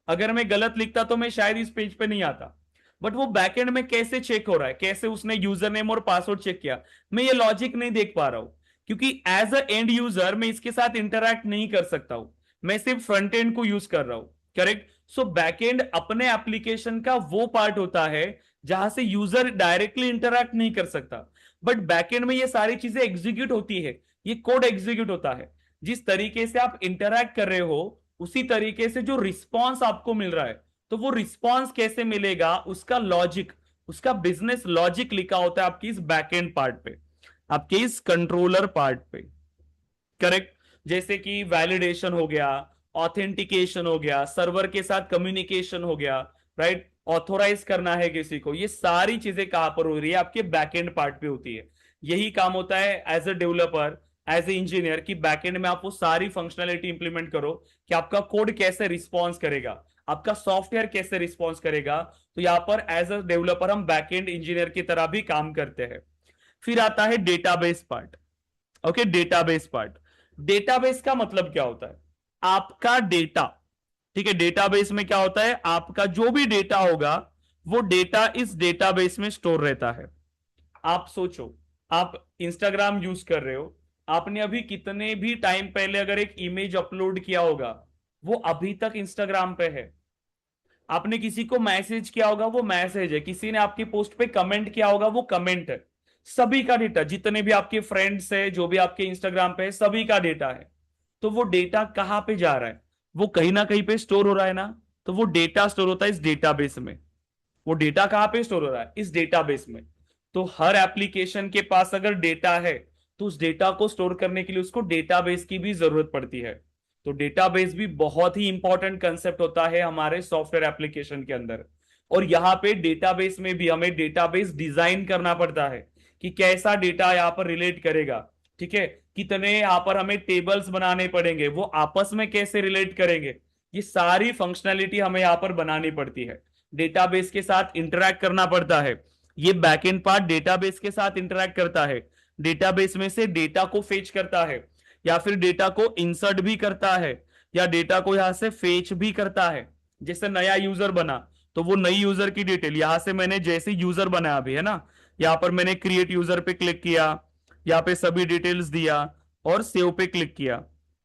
अगर मैं गलत लिखता तो मैं शायद इस पेज पे नहीं आता। बट वो बैकएंड में कैसे चेक हो रहा है, कैसे उसने यूजर नेम और पासवर्ड चेक किया, मैं ये लॉजिक नहीं देख पा रहा हूं, क्योंकि एज अ एंड यूजर मैं इसके साथ इंटरैक्ट नहीं कर सकता हूं। मैं सिर्फ फ्रंट एंड को यूज कर रहा हूं। करेक्ट? सो बैकएंड अपने एप्लीकेशन का वो पार्ट होता है जहां से यूजर डायरेक्टली इंटरैक्ट नहीं कर सकता, बट बैकएंड में ये सारी चीजें एग्जीक्यूट होती है, ये कोड एग्जीक्यूट होता है। जिस तरीके से आप इंटरैक्ट कर रहे हो उसी तरीके से जो रिस्पॉन्स आपको मिल रहा है, तो वो रिस्पॉन्स कैसे मिलेगा, उसका लॉजिक, उसका बिजनेस लॉजिक लिखा होता है आपकी इस बैकएंड पार्ट पे, आपके इस कंट्रोलर पार्ट पे। करेक्ट? जैसे कि वैलिडेशन हो गया, ऑथेंटिकेशन हो गया, सर्वर के साथ कम्युनिकेशन हो गया, राइट, ऑथोराइज करना है किसी को, ये सारी चीजें कहां पर हो रही है? आपके बैकएंड पार्ट पे होती है। यही काम होता है as a developer, as a engineer, की बैकएंड में आप वो सारी फंक्शनैलिटी इंप्लीमेंट करो कि आपका कोड कैसे रिस्पॉन्स करेगा, आपका सॉफ्टवेयर कैसे रिस्पॉन्स करेगा। तो यहां पर एज अ डेवलपर हम बैकएंड इंजीनियर की तरह भी काम करते हैं। फिर आता है database part. Okay, database part. Database का मतलब क्या होता है? आपका डेटा, ठीक है, डेटाबेस में क्या होता है? आपका जो भी डेटा होगा वो डेटा इस डेटाबेस में स्टोर रहता है। आप सोचो, आप इंस्टाग्राम यूज कर रहे हो, आपने अभी कितने भी टाइम पहले अगर एक इमेज अपलोड किया होगा, वो अभी तक इंस्टाग्राम पे है। आपने किसी को मैसेज किया होगा, वो मैसेज है। किसी ने आपकी पोस्ट पे कमेंट किया होगा, वो कमेंट है। सभी का डेटा, जितने भी आपके फ्रेंड्स है, जो भी आपके इंस्टाग्राम पे है, सभी का डेटा है। तो वो डेटा कहां पे जा रहा है? वो कहीं ना कहीं पे स्टोर हो रहा है ना। तो वो डेटा स्टोर होता है इस डेटाबेस में। वो डेटा कहां पे स्टोर हो रहा है? इस डेटाबेस में। तो हर एप्लीकेशन के पास अगर डेटा है तो उस डेटा को स्टोर करने के लिए उसको डेटाबेस की भी जरूरत पड़ती है। तो डेटाबेस भी बहुत ही इंपॉर्टेंट कंसेप्ट होता है हमारे सॉफ्टवेयर एप्लीकेशन के अंदर। और यहाँ पे डेटाबेस में भी हमें डेटाबेस डिजाइन करना पड़ता है कि कैसा डेटा यहाँ पर रिलेट करेगा। ठीक है, कितने यहाँ पर हमें टेबल्स बनाने पड़ेंगे, वो आपस में कैसे रिलेट करेंगे, ये सारी फंक्शनैलिटी हमें यहाँ पर बनानी पड़ती है। डेटाबेस के साथ इंटरैक्ट करना पड़ता है। ये बैकएंड पार्ट डेटाबेस के साथ इंटरैक्ट करता है, डेटाबेस में से डेटा को फेच करता है, या फिर डेटा को इंसर्ट भी करता है, या डेटा को यहां से फेच भी करता है। जैसे नया यूजर बना तो वो नई यूजर की डिटेल यहां से, मैंने जैसे यूजर बनाया अभी है ना, यहां पर मैंने क्रिएट यूजर पे क्लिक किया, यहाँ पे सभी डिटेल्स दिया और सेव पे क्लिक किया।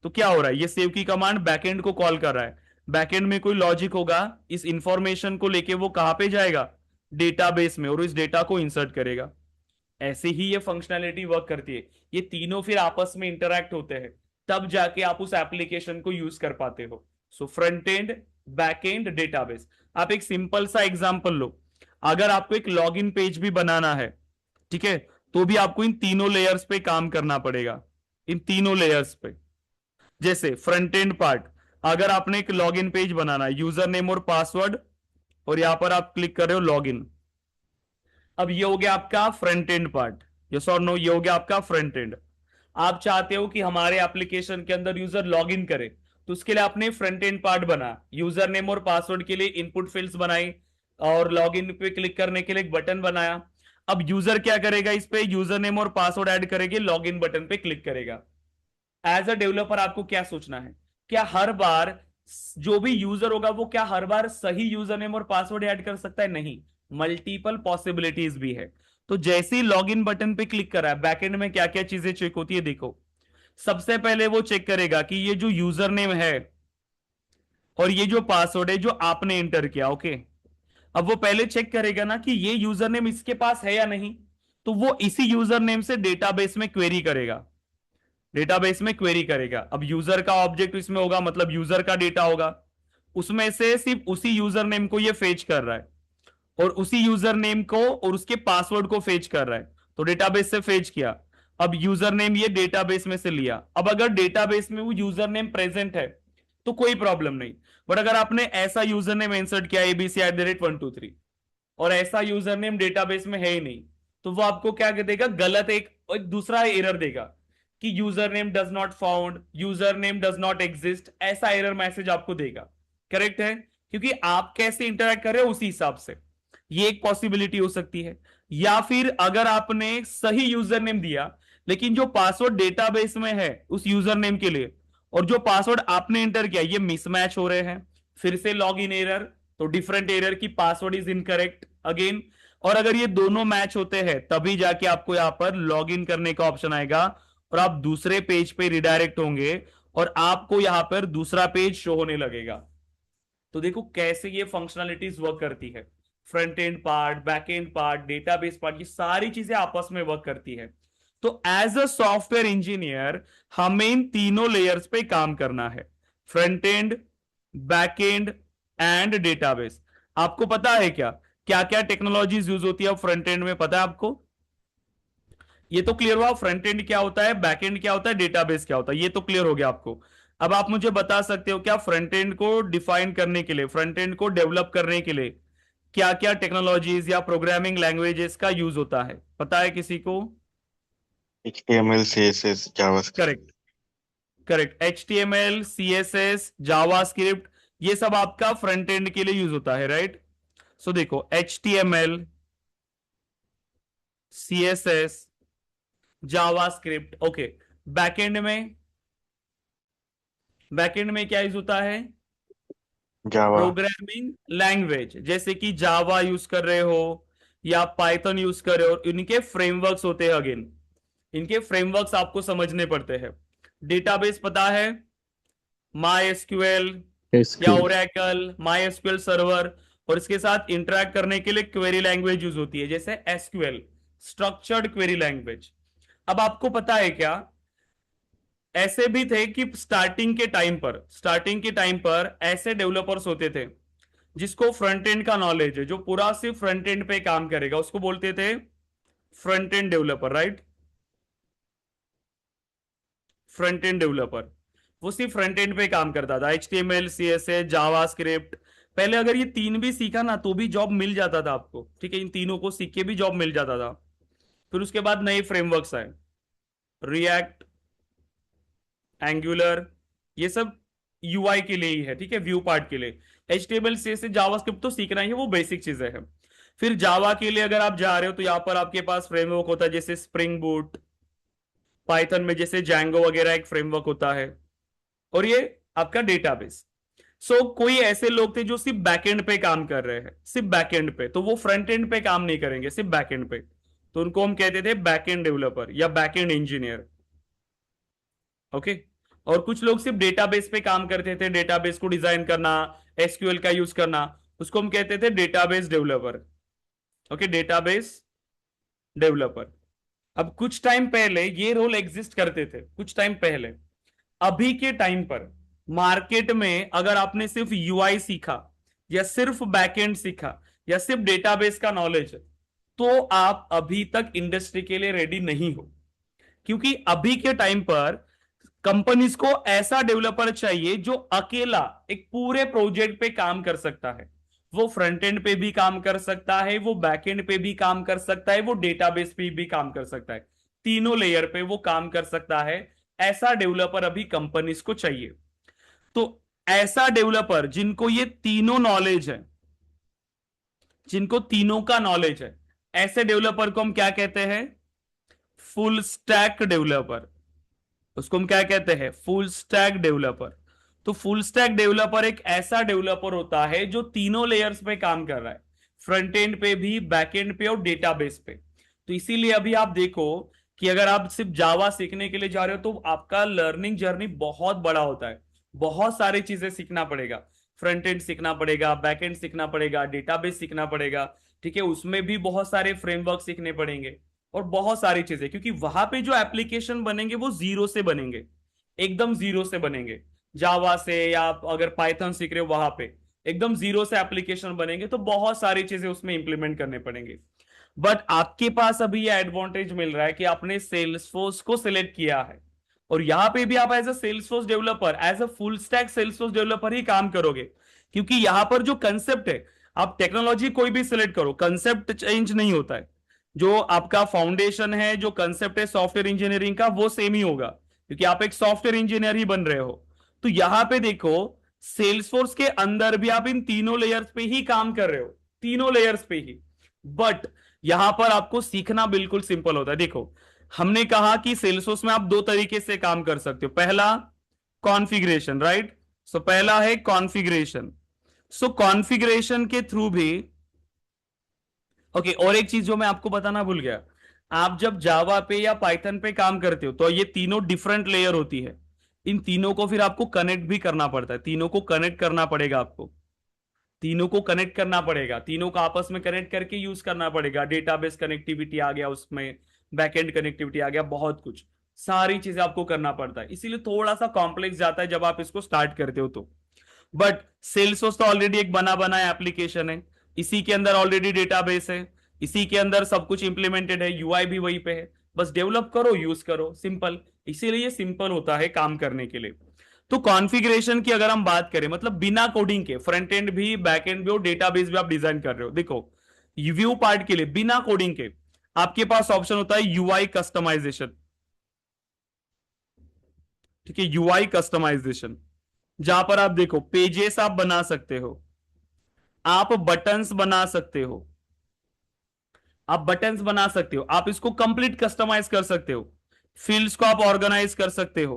तो क्या हो रहा है? ये सेव की कमांड बैकएंड को कॉल कर रहा है। बैकएंड में कोई लॉजिक होगा, इस इंफॉर्मेशन को लेके वो कहां पे जाएगा? डेटाबेस में, और इस डेटा को इंसर्ट करेगा। ऐसे ही ये फंक्शनैलिटी वर्क करती है। ये तीनों फिर आपस में इंटरैक्ट होते हैं, तब जाके आप उस एप्लीकेशन को यूज कर पाते हो। So front end, back and, database. आप एक सिंपल सा एग्जांपल लो, अगर आपको एक लॉगिन पेज भी बनाना है, ठीक है, तो भी आपको इन तीनों लेयर्स पे काम करना पड़ेगा, इन तीनों लेयर्स पे। जैसे फ्रंट एंड पार्ट, अगर आपने एक लॉगिन पेज बनाना है, यूजर नेम और पासवर्ड, और यहां पर आप क्लिक कर रहे हो लॉगिन। अब ये हो गया आपका फ्रंट एंड पार्ट, यस और नो, ये हो गया आपका फ्रंट एंड। आप चाहते हो कि हमारे एप्लीकेशन के अंदर यूजर लॉगिन करे, तो उसके लिए आपने फ्रंट एंड पार्ट बना, यूजर नेम और पासवर्ड के लिए इनपुट फील्ड्स बनाई, और लॉगिन पे क्लिक करने के लिए एक बटन बनाया। अब यूजर क्या करेगा, इस पे यूजर नेम और पासवर्ड ऐड करेंगे, लॉग इन बटन पे क्लिक करेगा। एज अ डेवलपर आपको क्या सोचना है, क्या हर बार जो भी यूजर होगा वो क्या हर बार सही यूजर नेम और पासवर्ड ऐड कर सकता है? नहीं, मल्टीपल पॉसिबिलिटीज भी है। तो जैसे ही लॉग इन बटन पे क्लिक करा है, बैकएंड में क्या क्या चीजें चेक होती है देखो। सबसे पहले वो चेक करेगा कि ये जो यूजर नेम है और ये जो पासवर्ड है जो आपने एंटर किया, ओके। अब वो पहले चेक करेगा ना कि ये यूजर नेम इसके पास है या नहीं, तो वो इसी यूजर नेम से डेटाबेस में क्वेरी करेगा, डेटाबेस में क्वेरी करेगा। अब यूजर का ऑब्जेक्ट इसमें होगा, मतलब यूजर का डेटा होगा, उसमें से सिर्फ उसी यूजर नेम को ये फेच कर रहा है और उसी यूजर नेम को और उसके पासवर्ड को फेच कर रहा है। तो डेटाबेस से फेच किया, अब यूजर नेम ये डेटाबेस में से लिया। अब अगर डेटाबेस में वो यूजर नेम प्रेजेंट है तो कोई प्रॉब्लम नहीं, बट अगर आपने ऐसा यूजर नेम इंसर्ट किया abc@123 और ऐसा यूजर नेम डेटाबेस में है ही नहीं, तो वो आपको क्या देगा, गलत एक दूसरा एरर देगा कि user name does not found, user name does not exist, ऐसा एरर मैसेज आपको देगा। करेक्ट है, क्योंकि आप कैसे इंटरेक्ट कर रहे हो उसी हिसाब से। ये एक पॉसिबिलिटी हो सकती है। या फिर अगर आपने सही यूजर नेम दिया लेकिन जो पासवर्ड डेटाबेस में है उस यूजर नेम के लिए और जो पासवर्ड आपने एंटर किया ये मिसमैच हो रहे हैं, फिर से लॉग इन एरर, तो डिफरेंट एरर की पासवर्ड इज इनकरेक्ट अगेन। और अगर ये दोनों मैच होते हैं तभी जाके आपको यहां पर लॉग इन करने का ऑप्शन आएगा और आप दूसरे पेज पे रिडायरेक्ट होंगे और आपको यहां पर दूसरा पेज शो होने लगेगा। तो देखो कैसे ये फंक्शनलिटीज वर्क करती है, front end part, back and part, database part, ये सारी चीजें आपस में वर्क करती है। तो एज अ सॉफ्टवेयर इंजीनियर हमें इन तीनों लेयर्स पे काम करना है, front end, back and and database. आपको पता है क्या क्या क्या टेक्नोलॉजीज यूज होती है फ्रंट एंड में, पता है आपको? ये तो क्लियर हुआ फ्रंट एंड क्या होता है, बैक एंड क्या होता है, डेटाबेस क्या होता है, ये तो क्लियर हो गया आपको। अब आप मुझे बता सकते हो क्या फ्रंट एंड को डिफाइन करने के लिए, फ्रंट एंड को डेवलप करने के लिए क्या क्या टेक्नोलॉजीज या प्रोग्रामिंग लैंग्वेजेस का यूज होता है, पता है किसी को? HTML, CSS, JavaScript। Correct, correct, HTML, CSS, JavaScript, ये सब आपका फ्रंट एंड के लिए यूज होता है, राइट? सो देखो HTML, CSS, JavaScript, okay. Backend में, बैकएंड में क्या यूज होता है? जावा। प्रोग्रामिंग लैंग्वेज, जैसे कि जावा यूज कर रहे हो या पाइथन यूज कर रहे हो, इनके फ्रेमवर्क्स होते हैं अगेन, इनके फ्रेमवर्क्स आपको समझने पड़ते हैं। डेटाबेस पता है, माई एसक्यूएल या SQL Oracle, my SQL server, और इसके साथ इंटरेक्ट करने के लिए क्वेरी लैंग्वेज यूज होती है जैसे एसक्यूएल, स्ट्रक्चर्ड क्वेरी लैंग्वेज। अब आपको पता है क्या, ऐसे भी थे कि स्टार्टिंग के टाइम पर ऐसे डेवलपर्स होते थे जिसको फ्रंट एंड का नॉलेज है, जो पूरा सिर्फ फ्रंट एंड पे काम करेगा, उसको बोलते थे front end developer, right? Front end developer, वो सिर्फ फ्रंट एंड पे काम करता था, HTML, CSS, जावास्क्रिप्ट। पहले अगर ये तीन भी सीखा ना तो भी जॉब मिल जाता था आपको, ठीक है, इन तीनों को सीख के भी जॉब मिल जाता था। फिर उसके बाद नए फ्रेमवर्क्स आए, रिएक्ट, एंगुलर, ये सब UI के लिए ही है, ठीक है, व्यू पार्ट के लिए। HTML, CSS, जावास्क्रिप्ट तो सीखना ही है, वो बेसिक चीजें हैं। फिर जावा के लिए अगर आप जा रहे हो तो यहां पर आपके पास फ्रेमवर्क होता है जैसे स्प्रिंग बूट, पाइथन में जैसे जैंगो वगैरह एक फ्रेमवर्क होता है, और ये आपका डेटाबेस। सो कोई ऐसे लोग थे जो सिर्फ बैकएंड पे काम कर रहे हैं, सिर्फ बैकएंड पे, तो वो फ्रंट एंड पे काम नहीं करेंगे, सिर्फ बैकएंड पे, तो उनको हम कहते थे बैकएंड डेवलपर या बैकएंड इंजीनियर, ओके। और कुछ लोग सिर्फ डेटाबेस पे काम करते थे, डेटाबेस को डिजाइन करना, एसक्यूएल का यूज करना, उसको हम कहते थे database developer, okay, database developer. अब कुछ टाइम पहले ये रोल एग्जिस्ट करते थे, कुछ टाइम पहले। अभी के टाइम पर मार्केट में अगर आपने सिर्फ UI सीखा या सिर्फ बैकएंड सीखा या सिर्फ डेटाबेस का नॉलेज है तो आप अभी तक इंडस्ट्री के लिए रेडी नहीं हो, क्योंकि अभी के टाइम पर कंपनीज को ऐसा डेवलपर चाहिए जो अकेला एक पूरे प्रोजेक्ट पे काम कर सकता है। वो फ्रंट एंड पे भी काम कर सकता है, वो बैक एंड पे भी काम कर सकता है, वो डेटाबेस पे भी काम कर सकता है, तीनों लेयर पे वो काम कर सकता है। ऐसा डेवलपर अभी कंपनीज को चाहिए। तो ऐसा डेवलपर जिनको ये तीनों नॉलेज है, जिनको तीनों का नॉलेज है, ऐसे डेवलपर को हम क्या कहते हैं? Full stack developer. उसको हम क्या कहते हैं? Full stack developer. तो फुल स्टैक डेवलपर एक ऐसा डेवलपर होता है जो तीनों लेयर्स पे काम कर रहा है, फ्रंट एंड पे भी, बैक एंड पे और डेटाबेस पे। तो इसीलिए अभी आप देखो कि अगर आप सिर्फ जावा सीखने के लिए जा रहे हो तो आपका लर्निंग जर्नी बहुत बड़ा होता है, बहुत सारी चीजें सीखना पड़ेगा। फ्रंट एंड सीखना पड़ेगा, बैक एंड सीखना पड़ेगा, डेटाबेस सीखना पड़ेगा, ठीक है, उसमें भी बहुत सारे फ्रेमवर्क सीखने पड़ेंगे और बहुत सारी चीजें, क्योंकि वहां पे जो एप्लीकेशन बनेंगे वो जीरो से बनेंगे, एकदम जीरो से बनेंगे। जावा से या आप अगर पाइथन सीख रहे हो वहां पे एकदम जीरो से एप्लीकेशन बनेंगे, तो बहुत सारी चीजें उसमें इंप्लीमेंट करने पड़ेंगे। बट आपके पास अभी ये एडवांटेज मिल रहा है कि आपने सेल्सफोर्स को सिलेक्ट किया है, और यहां पे भी आप as a Salesforce developer, as a full stack Salesforce developer ही काम करोगे, क्योंकि यहां पर जो कंसेप्ट है, आप टेक्नोलॉजी कोई भी सिलेक्ट करो, कंसेप्ट चेंज नहीं होता है। जो आपका फाउंडेशन है, जो कंसेप्ट है सॉफ्टवेयर इंजीनियरिंग का, वो सेम ही होगा, क्योंकि आप एक सॉफ्टवेयर इंजीनियर ही बन रहे हो। तो यहां पे देखो, सेल्सफोर्स के अंदर भी आप इन तीनों लेयर्स पे ही काम कर रहे हो, तीनों लेयर्स पे ही। बट यहां पर आपको सीखना बिल्कुल सिंपल होता है। देखो, हमने कहा कि सेल्सफोर्स में आप दो तरीके से काम कर सकते हो। पहला कॉन्फ़िगरेशन, राइट? सो पहला है कॉन्फ़िगरेशन। सो कॉन्फ़िगरेशन के थ्रू भी, ओके, और एक चीज जो मैं आपको बताना भूल गया, आप जब जावा पे या पाइथन पे काम करते हो तो ये तीनों डिफरेंट लेयर होती है। इन तीनों को फिर आपको कनेक्ट भी करना पड़ता है, तीनों को कनेक्ट करना पड़ेगा आपको, तीनों को कनेक्ट करना पड़ेगा, तीनों को आपस में कनेक्ट करके यूज करना पड़ेगा। डेटाबेस कनेक्टिविटी आ गया उसमें, बैकएंड कनेक्टिविटी आ गया, बहुत कुछ, सारी चीजें आपको करना पड़ता है, इसीलिए थोड़ा सा कॉम्प्लेक्स जाता है जब आप इसको स्टार्ट करते हो तो। बट सेल्सफोर्स तो ऑलरेडी एक बना बनाया एप्लीकेशन है, इसी के अंदर ऑलरेडी डेटाबेस है, इसी के अंदर सब कुछ इंप्लीमेंटेड है, यूआई भी वहीं पे है, बस डेवलप करो, यूज करो, सिंपल। इसीलिए सिंपल होता है काम करने के लिए। तो कॉन्फ़िगरेशन की अगर हम बात करें, मतलब बिना कोडिंग के फ्रंट एंड भी, बैक एंड भी और डेटाबेस भी आप डिजाइन कर रहे हो। देखो, व्यू पार्ट के लिए बिना कोडिंग के आपके पास ऑप्शन होता है यूआई कस्टमाइजेशन, ठीक है, यूआई कस्टमाइजेशन, जहां पर आप देखो पेजेस आप बना सकते हो, आप बटन्स बना सकते हो, आप बटन्स बना सकते हो, आप इसको कंप्लीट कस्टमाइज कर सकते हो, फील्ड्स को आप ऑर्गेनाइज कर सकते हो,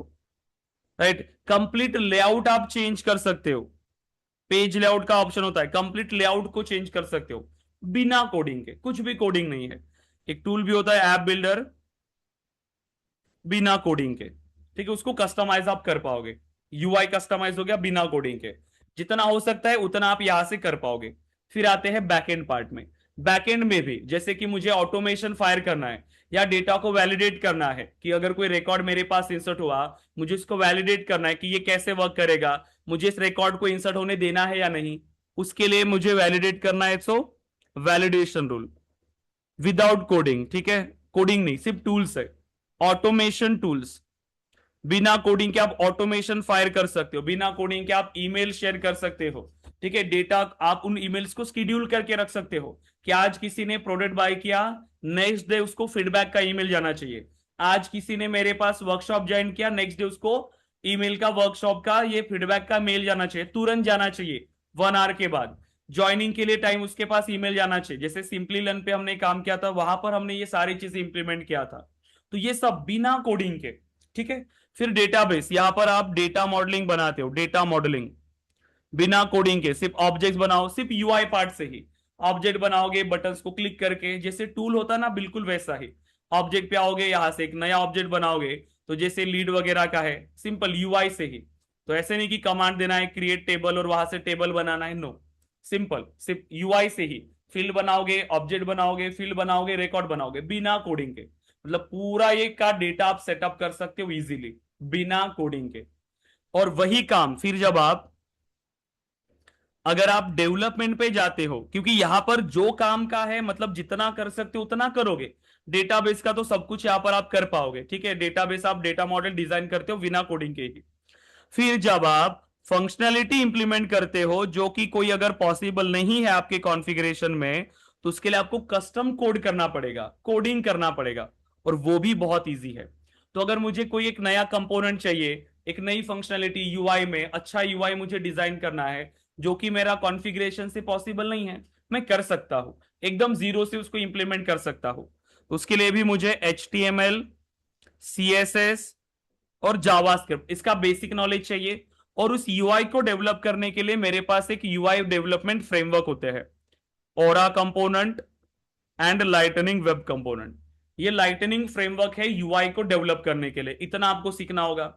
राइट? कंप्लीट लेआउट आप चेंज कर सकते हो, पेज लेआउट का ऑप्शन होता है, कंप्लीट लेआउट को चेंज कर सकते हो बिना कोडिंग के, कुछ भी कोडिंग नहीं है। एक टूल भी होता है ऐप बिल्डर, बिना कोडिंग के, ठीक है, उसको कस्टमाइज आप कर पाओगे, यूआई कस्टमाइज हो गया बिना कोडिंग के। जितना हो सकता है उतना आप यहां से कर पाओगे। फिर आते हैं बैकएंड पार्ट में। बैकएंड में भी जैसे कि मुझे ऑटोमेशन फायर करना है या डेटा को वैलिडेट करना है, कि अगर कोई रिकॉर्ड मेरे पास इंसर्ट हुआ, मुझे इसको वैलिडेट करना है कि ये कैसे वर्क करेगा, मुझे इस रिकॉर्ड को इंसर्ट होने देना है या नहीं, उसके लिए मुझे वैलिडेट करना है। सो वैलिडेशन रूल विदाउट कोडिंग, ठीक है, कोडिंग नहीं, सिर्फ टूल्स है, ऑटोमेशन टूल्स। बिना कोडिंग के आप ऑटोमेशन फायर कर सकते हो, बिना कोडिंग के आप ईमेल शेयर कर सकते हो, ठीक है, डेटा आप उन ईमेल्स को शेड्यूल करके रख सकते हो कि आज किसी ने प्रोडक्ट बाय किया, नेक्स्ट डे उसको फीडबैक का ईमेल जाना चाहिए। आज किसी ने मेरे पास वर्कशॉप ज्वाइन किया, नेक्स्ट डे उसको ईमेल का, वर्कशॉप का, ये फीडबैक का मेल जाना चाहिए, तुरंत जाना चाहिए, 1 आवर के बाद। ज्वाइनिंग के लिए टाइम उसके पास ईमेल जाना चाहिए। जैसे सिंपली लर्न पे हमने काम किया था, वहां पर हमने ये सारी चीजें इंप्लीमेंट किया था। तो ये सब बिना कोडिंग के, ठीक है। फिर डेटाबेस, यहां पर आप डेटा मॉडलिंग बनाते हो, डेटा मॉडलिंग बिना कोडिंग के, सिर्फ ऑब्जेक्ट बनाओ, सिर्फ यूआई पार्ट से ही ऑब्जेक्ट बनाओगे, बटन्स को क्लिक करके, जैसे टूल होता ना, बिल्कुल वैसा ही ऑब्जेक्ट पे आओगे, यहां से एक नया ऑब्जेक्ट बनाओगे, तो जैसे लीड वगैरह का है, सिंपल यूआई से ही। तो ऐसे नहीं कि कमांड देना है क्रिएट टेबल और वहां से टेबल बनाना है, नो, सिंपल सिर्फ यूआई से ही फील्ड बनाओगे, ऑब्जेक्ट बनाओगे, फील्ड बनाओगे, रिकॉर्ड बनाओगे, बिना कोडिंग के। मतलब पूरा ये का डेटा आप सेटअप कर सकते हो इजीली बिना कोडिंग के। और वही काम फिर जब आप, अगर आप डेवलपमेंट पे जाते हो, क्योंकि यहां पर जो काम का है, मतलब जितना कर सकते हो उतना करोगे, डेटाबेस का तो सब कुछ यहां पर आप कर पाओगे, ठीक है, डेटाबेस आप डेटा मॉडल डिजाइन करते हो बिना कोडिंग के ही। फिर जब आप फंक्शनैलिटी इंप्लीमेंट करते हो, जो कि कोई अगर पॉसिबल नहीं है आपके कॉन्फ़िगरेशन में, तो उसके लिए आपको कस्टम कोड करना पड़ेगा, कोडिंग करना पड़ेगा, और वो भी बहुत इजी है। तो अगर मुझे कोई एक नया कंपोनेंट चाहिए, एक नई फंक्शनैलिटी यूआई में, अच्छा यूआई मुझे डिजाइन करना है, जो कि मेरा कॉन्फ़िगरेशन से पॉसिबल नहीं है, मैं कर सकता हूं, एकदम जीरो से उसको इंप्लीमेंट कर सकता हूं। तो उसके लिए भी मुझे HTML, CSS और जावास्क्रिप्ट इसका बेसिक नॉलेज चाहिए। और उस यूआई को डेवलप करने के लिए मेरे पास एक यूआई डेवलपमेंट फ्रेमवर्क होते हैं, Aura component and lightning web component. ये लाइटनिंग फ्रेमवर्क है यूआई को डेवलप करने के लिए, इतना आपको सीखना होगा।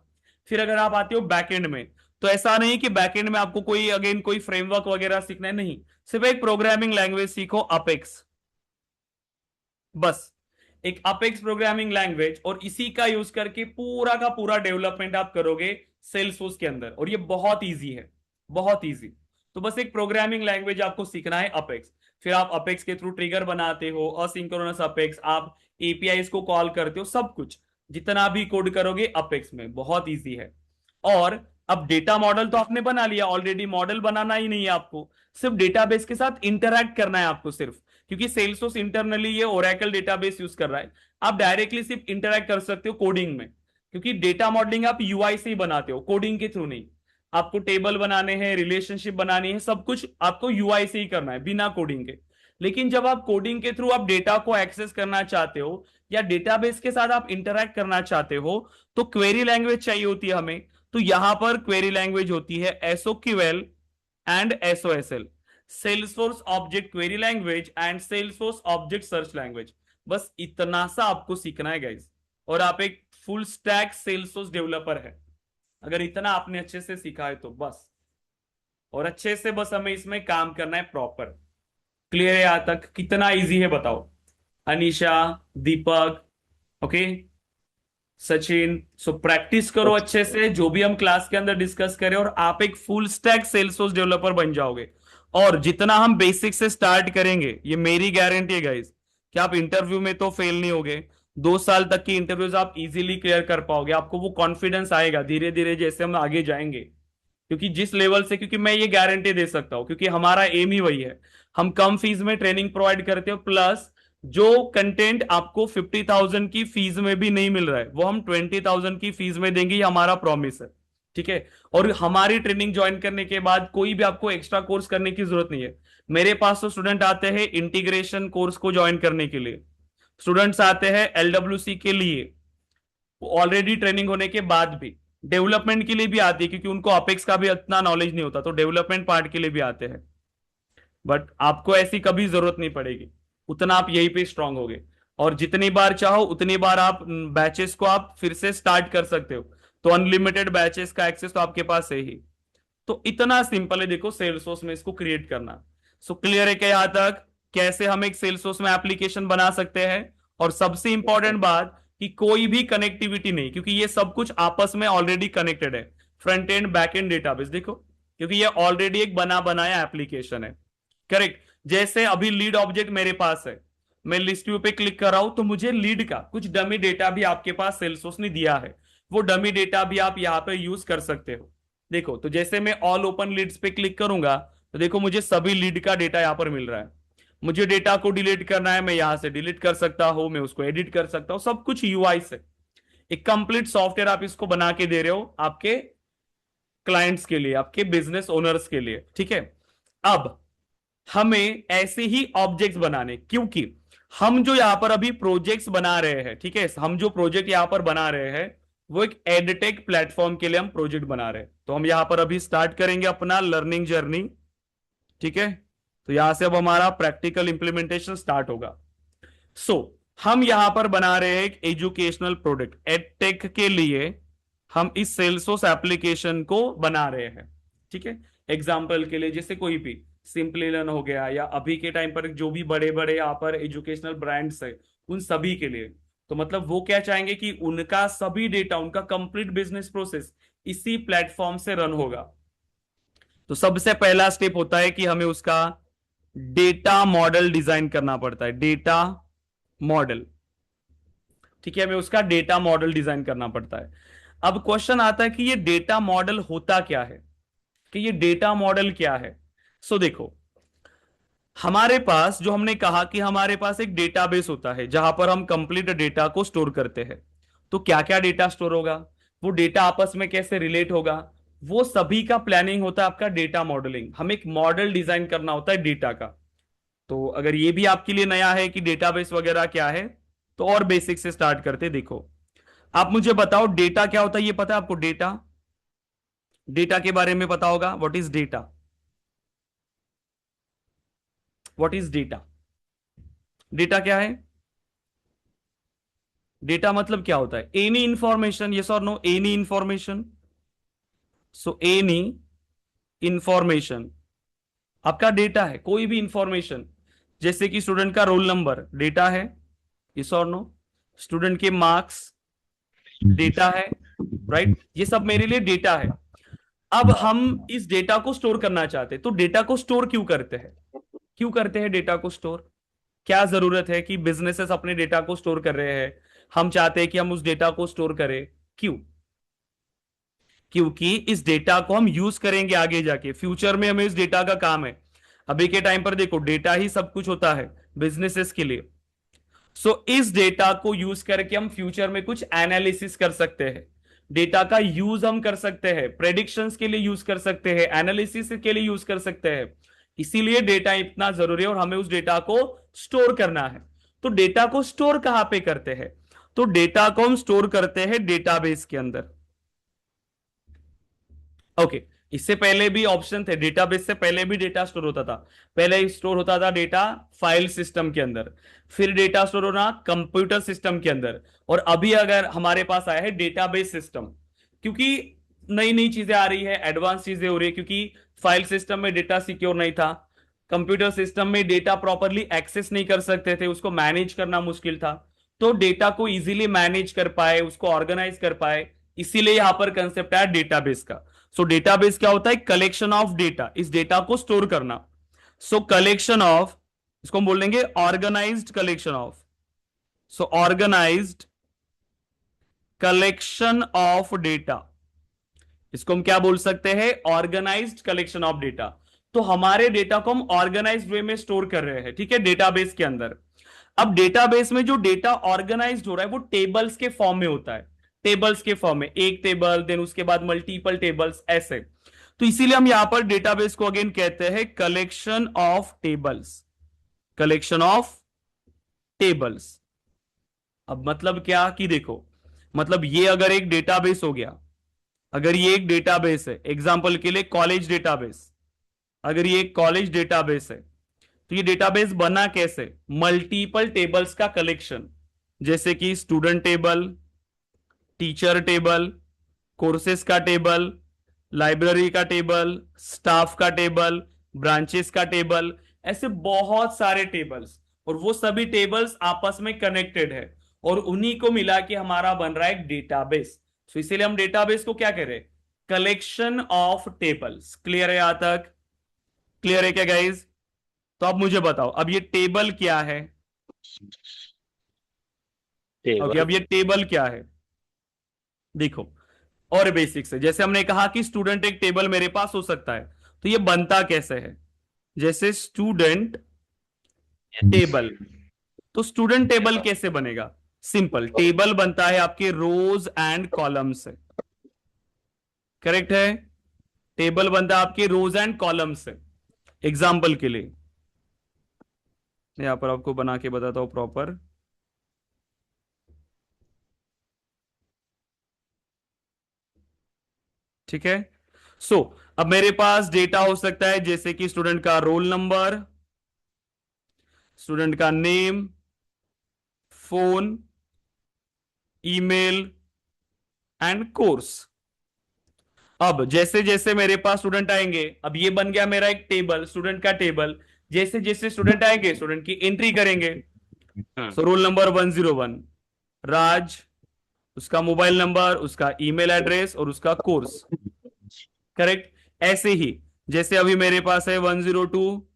फिर अगर आप आते हो बैकएंड में, तो ऐसा नहीं कि बैकएंड में आपको कोई अगेन कोई फ्रेमवर्क वगैरह सीखना है, नहीं, सिर्फ एक प्रोग्रामिंग लैंग्वेज सीखो, अपेक्स, बस एक अपेक्स प्रोग्रामिंग लैंग्वेज, और इसी का यूज करके पूरा का पूरा डेवलपमेंट आप करोगे सेल्सफोर्स के अंदर, और ये बहुत इजी है, बहुत इजी। तो बस एक प्रोग्रामिंग लैंग्वेज आपको सीखना है, अपेक्स। फिर आप अपेक्स के थ्रू ट्रिगर बनाते हो, असिंक्रोनस अपेक्स, आप एपीआईज को कॉल करते हो, सब कुछ जितना भी कोड करोगे अपेक्स में, बहुत इजी है। और अब डेटा मॉडल तो आपने बना लिया ऑलरेडी, मॉडल बनाना ही नहीं है आपको, सिर्फ डेटाबेस के साथ इंटरैक्ट करना है आपको सिर्फ, क्योंकि सेल्सफोर्स इंटरनली ये ओरेकल डेटाबेस यूज कर रहा है। आप डायरेक्टली सिर्फ इंटरैक्ट कर सकते हो कोडिंग में, क्योंकि डेटा मॉडलिंग आप यूआई से ही बनाते हो, कोडिंग के थ्रू नहीं। आपको टेबल बनाने हैं, रिलेशनशिप बनानी है, सब कुछ आपको यूआई से ही करना है बिना कोडिंग के। लेकिन जब आप कोडिंग के थ्रू आप डेटा को एक्सेस करना चाहते हो या डेटाबेस के साथ आप इंटरैक्ट करना चाहते हो, तो क्वेरी लैंग्वेज चाहिए होती है हमें। तो यहां पर क्वेरी लैंग्वेज होती है SOQL and SOSL, Salesforce object query language and Salesforce object search language. बस इतना सा आपको सीखना है गाइस, और आप एक फुल स्टैक सेल्सफोर्स डेवलपर है। अगर इतना आपने अच्छे से सीखा है तो बस, और अच्छे से बस हमें इसमें काम करना है प्रॉपर। क्लियर है यहां तक? कितना इजी है बताओ, अनीशा, दीपक, ओके, सचिन। सो प्रैक्टिस करो अच्छे से जो भी हम क्लास के अंदर डिस्कस करें, और आप एक फुल स्टैक सेल्सफोर्स डेवलपर बन जाओगे। और जितना हम बेसिक से स्टार्ट करेंगे, ये मेरी गारंटी है गाइस, कि आप इंटरव्यू में तो फेल नहीं होगे, 2 साल तक की इंटरव्यूज आप इजीली क्लियर कर पाओगे। आपको वो कॉन्फिडेंस आएगा धीरे धीरे जैसे हम आगे जाएंगे, क्योंकि जिस लेवल से, क्योंकि मैं ये गारंटी दे सकता हूं, क्योंकि हमारा एम ही वही है, हम कम फीस में ट्रेनिंग प्रोवाइड करते हो, प्लस जो कंटेंट आपको 50,000 की फीस में भी नहीं मिल रहा है, वो हम 20,000 की फीस में देंगे, ये हमारा प्रॉमिस है, ठीक है। और हमारी ट्रेनिंग ज्वाइन करने के बाद कोई भी आपको एक्स्ट्रा कोर्स करने की जरूरत नहीं है। मेरे पास तो स्टूडेंट आते हैं इंटीग्रेशन कोर्स को ज्वाइन करने के लिए, स्टूडेंट्स आते हैं LWC के लिए ऑलरेडी ट्रेनिंग होने के बाद भी, डेवलपमेंट के लिए भी आती है, क्योंकि उनको अपेक्स का भी इतना नॉलेज नहीं होता, तो डेवलपमेंट पार्ट के लिए भी आते हैं। बट आपको ऐसी कभी जरूरत नहीं पड़ेगी, उतना आप यहीं पे स्ट्रांग होगे, और जितनी बार चाहो उतनी बार आप बैचेस को आप फिर से स्टार्ट कर सकते हो। तो अनलिमिटेड बैचेस का एक्सेस तो आपके पास है ही। तो इतना सिंपल है देखो सेल्सफोर्स में इसको क्रिएट करना। सो क्लियर है क्या यहां तक, कैसे हम एक सेल्सफोर्स में एप्लीकेशन बना सकते हैं? और सबसे इंपॉर्टेंट बात कि कोई भी कनेक्टिविटी नहीं, क्योंकि ये सब कुछ आपस में ऑलरेडी कनेक्टेड है, front end back and database देखो, क्योंकि ये ऑलरेडी एक बना बनाया एप्लीकेशन है। करेक्ट, जैसे अभी लीड ऑब्जेक्ट मेरे पास है, मैं लिस्ट व्यू पे क्लिक कर रहा हूं, तो मुझे लीड का कुछ डमी डेटा भी आपके पास सेल्सफोर्स ने दिया है, वो डमी डेटा भी आप यहां पे यूज कर सकते हो। देखो, तो जैसे मैं ऑल ओपन लीड्स पे क्लिक करूंगा, तो देखो मुझे सभी लीड का डेटा यहां पर मिल रहा है। मुझे डेटा को डिलीट करना है, मैं यहां से डिलीट कर सकता हूं, मैं उसको एडिट कर सकता हूं, सब कुछ यूआई से। एक कंप्लीट सॉफ्टवेयर आप इसको बना के दे रहे हो आपके क्लाइंट्स के लिए, आपके बिजनेस ओनर्स के लिए, ठीक है। अब हमें ऐसे ही ऑब्जेक्ट्स बनाने, क्योंकि हम जो यहां पर अभी प्रोजेक्ट्स बना रहे हैं, ठीक है, हम जो प्रोजेक्ट यहां पर बना रहे हैं वो एक एडटेक प्लेटफॉर्म के लिए हम प्रोजेक्ट बना रहे हैं। तो हम यहां पर अभी स्टार्ट करेंगे अपना लर्निंग जर्नी, ठीक है। तो यहां से अब हमारा प्रैक्टिकल इंप्लीमेंटेशन स्टार्ट होगा। सो हम यहां पर बना रहे हैं एक एजुकेशनल प्रोडक्ट एडटेक के लिए, हम इस सेल्सफोर्स एप्लीकेशन को बना रहे हैं, ठीक है। एग्जाम्पल के लिए जैसे कोई भी सिंपली लर्न हो गया, या अभी के टाइम पर जो भी बड़े बड़े यहाँ पर एजुकेशनल ब्रांड्स है, उन सभी के लिए, तो मतलब वो क्या चाहेंगे कि उनका सभी डेटा, उनका कंप्लीट बिजनेस प्रोसेस इसी प्लेटफॉर्म से रन होगा। तो सबसे पहला स्टेप होता है कि हमें उसका डेटा मॉडल डिजाइन करना पड़ता है, डेटा मॉडल, ठीक है, हमें उसका डेटा मॉडल डिजाइन करना पड़ता है। अब क्वेश्चन आता है कि ये डेटा मॉडल होता क्या है, कि ये डेटा मॉडल क्या है। सो देखो, हमारे पास जो हमने कहा कि हमारे पास एक डेटाबेस होता है जहां पर हम कंप्लीट डेटा को स्टोर करते हैं। तो क्या क्या डेटा स्टोर होगा, वो डेटा आपस में कैसे रिलेट होगा, वो सभी का प्लानिंग होता है आपका डेटा मॉडलिंग। हम एक मॉडल डिजाइन करना होता है डेटा का, तो अगर ये भी आपके लिए नया है कि डेटाबेस वगैरह क्या है, तो और बेसिक से स्टार्ट करते। देखो, आप मुझे बताओ डेटा क्या होता है, ये पता है आपको? डेटा, डेटा के बारे में पता होगा। What is data? What is data? Data क्या है? डेटा मतलब क्या होता है? एनी इंफॉर्मेशन, यस और no? Any information. So any information आपका डेटा है, कोई भी इंफॉर्मेशन। जैसे कि स्टूडेंट का रोल नंबर डेटा है, यस और नो? स्टूडेंट के मार्क्स डेटा है, राइट? ये सब मेरे लिए डेटा है। अब हम इस डेटा को स्टोर करना चाहते हैं, तो डेटा को स्टोर क्यों करते हैं? क्यों करते हैं डेटा को स्टोर? क्या जरूरत है कि बिजनेसेस अपने डेटा को स्टोर कर रहे हैं, हम चाहते हैं कि हम उस डेटा को स्टोर करें? क्यों? क्योंकि इस डेटा को हम यूज करेंगे आगे जाके, फ्यूचर में हमें इस डेटा का काम है। अभी के टाइम पर देखो, डेटा ही सब कुछ होता है बिजनेसेस के लिए। सो इस डेटा को यूज करके हम फ्यूचर में कुछ एनालिसिस कर सकते हैं। डेटा का यूज हम कर सकते हैं, प्रेडिक्शंस के लिए यूज कर सकते हैं, एनालिसिस के लिए यूज कर सकते हैं। इसीलिए डेटा इतना जरूरी है और हमें उस डेटा को स्टोर करना है। तो डेटा को स्टोर कहां पे करते हैं? तो डेटा को हम स्टोर करते हैं डेटाबेस के अंदर। ओके, इससे पहले भी ऑप्शन थे, डेटाबेस से पहले भी डेटा स्टोर होता था। पहले स्टोर होता था डेटा फाइल सिस्टम के अंदर, फिर डेटा स्टोर होना कंप्यूटर सिस्टम के अंदर, और अभी अगर हमारे पास आया है डेटाबेस सिस्टम। क्योंकि नई नई चीजें आ रही है, एडवांस चीजें हो रही है, क्योंकि फाइल सिस्टम में डेटा सिक्योर नहीं था, कंप्यूटर सिस्टम में डेटा प्रॉपरली एक्सेस नहीं कर सकते थे, उसको मैनेज करना मुश्किल था। तो डेटा को इजीली मैनेज कर पाए, उसको ऑर्गेनाइज कर पाए, इसीलिए यहां पर कंसेप्ट आया डेटाबेस का। सो डेटाबेस क्या होता है? कलेक्शन ऑफ डेटा, इस डेटा को स्टोर करना। सो कलेक्शन ऑफ, इसको हम बोल देंगे organised collection of. So organised collection of data, इसको हम क्या बोल सकते हैं? Organised collection of data. तो हमारे डेटा को हम ऑर्गेनाइज्ड वे में स्टोर कर रहे हैं, ठीक है, डेटाबेस के अंदर। अब डेटाबेस में जो डेटा ऑर्गेनाइज्ड हो रहा है वो टेबल्स के फॉर्म में होता है। टेबल्स के फॉर्म में, एक टेबल, देन उसके बाद मल्टीपल टेबल्स, ऐसे। तो इसीलिए हम यहां पर डेटाबेस को अगेन कहते हैं collection of tables. Collection of tables. अब मतलब क्या कि देखो, मतलब ये अगर एक डेटाबेस हो गया, अगर ये एक डेटाबेस है, एग्जांपल के लिए कॉलेज डेटाबेस, अगर ये एक कॉलेज डेटाबेस है, तो ये डेटाबेस बना कैसे? मल्टीपल टेबल्स का कलेक्शन, जैसे कि student table, teacher table, courses का टेबल, लाइब्रेरी का टेबल, स्टाफ का टेबल, ब्रांचेस का टेबल, ऐसे बहुत सारे टेबल्स, और वो सभी टेबल्स आपस में कनेक्टेड है, और उन्हीं को मिला के हमारा बन रहा है एक डेटाबेस। तो इसीलिए हम डेटाबेस को क्या कह रहे हैं? Collection of tables. क्लियर है यहां तक? क्लियर है क्या गाइज? तो अब मुझे बताओ, अब ये टेबल क्या है? ओके, अब ये टेबल क्या है? देखो, और बेसिक्स है, जैसे हमने कहा कि स्टूडेंट एक टेबल मेरे पास हो सकता है, तो ये बनता कैसे है? जैसे स्टूडेंट टेबल, तो स्टूडेंट टेबल कैसे बनेगा? सिंपल, टेबल बनता है आपके रोज एंड कॉलम से। करेक्ट है? टेबल बनता है आपके रोज एंड कॉलम से। एग्जाम्पल के लिए यहां पर आपको बना के बताता हूं प्रॉपर। ठीक है, सो अब मेरे पास डेटा हो सकता है जैसे कि स्टूडेंट का रोल नंबर, स्टूडेंट का name, phone, email and course. अब जैसे जैसे मेरे पास स्टूडेंट आएंगे, अब ये बन गया मेरा एक टेबल, स्टूडेंट का टेबल। जैसे जैसे स्टूडेंट आएंगे, स्टूडेंट की एंट्री करेंगे। सो रोल नंबर 101 राज, उसका मोबाइल नंबर, उसका ईमेल एड्रेस और उसका कोर्स। करेक्ट? ऐसे ही जैसे अभी मेरे पास है 102,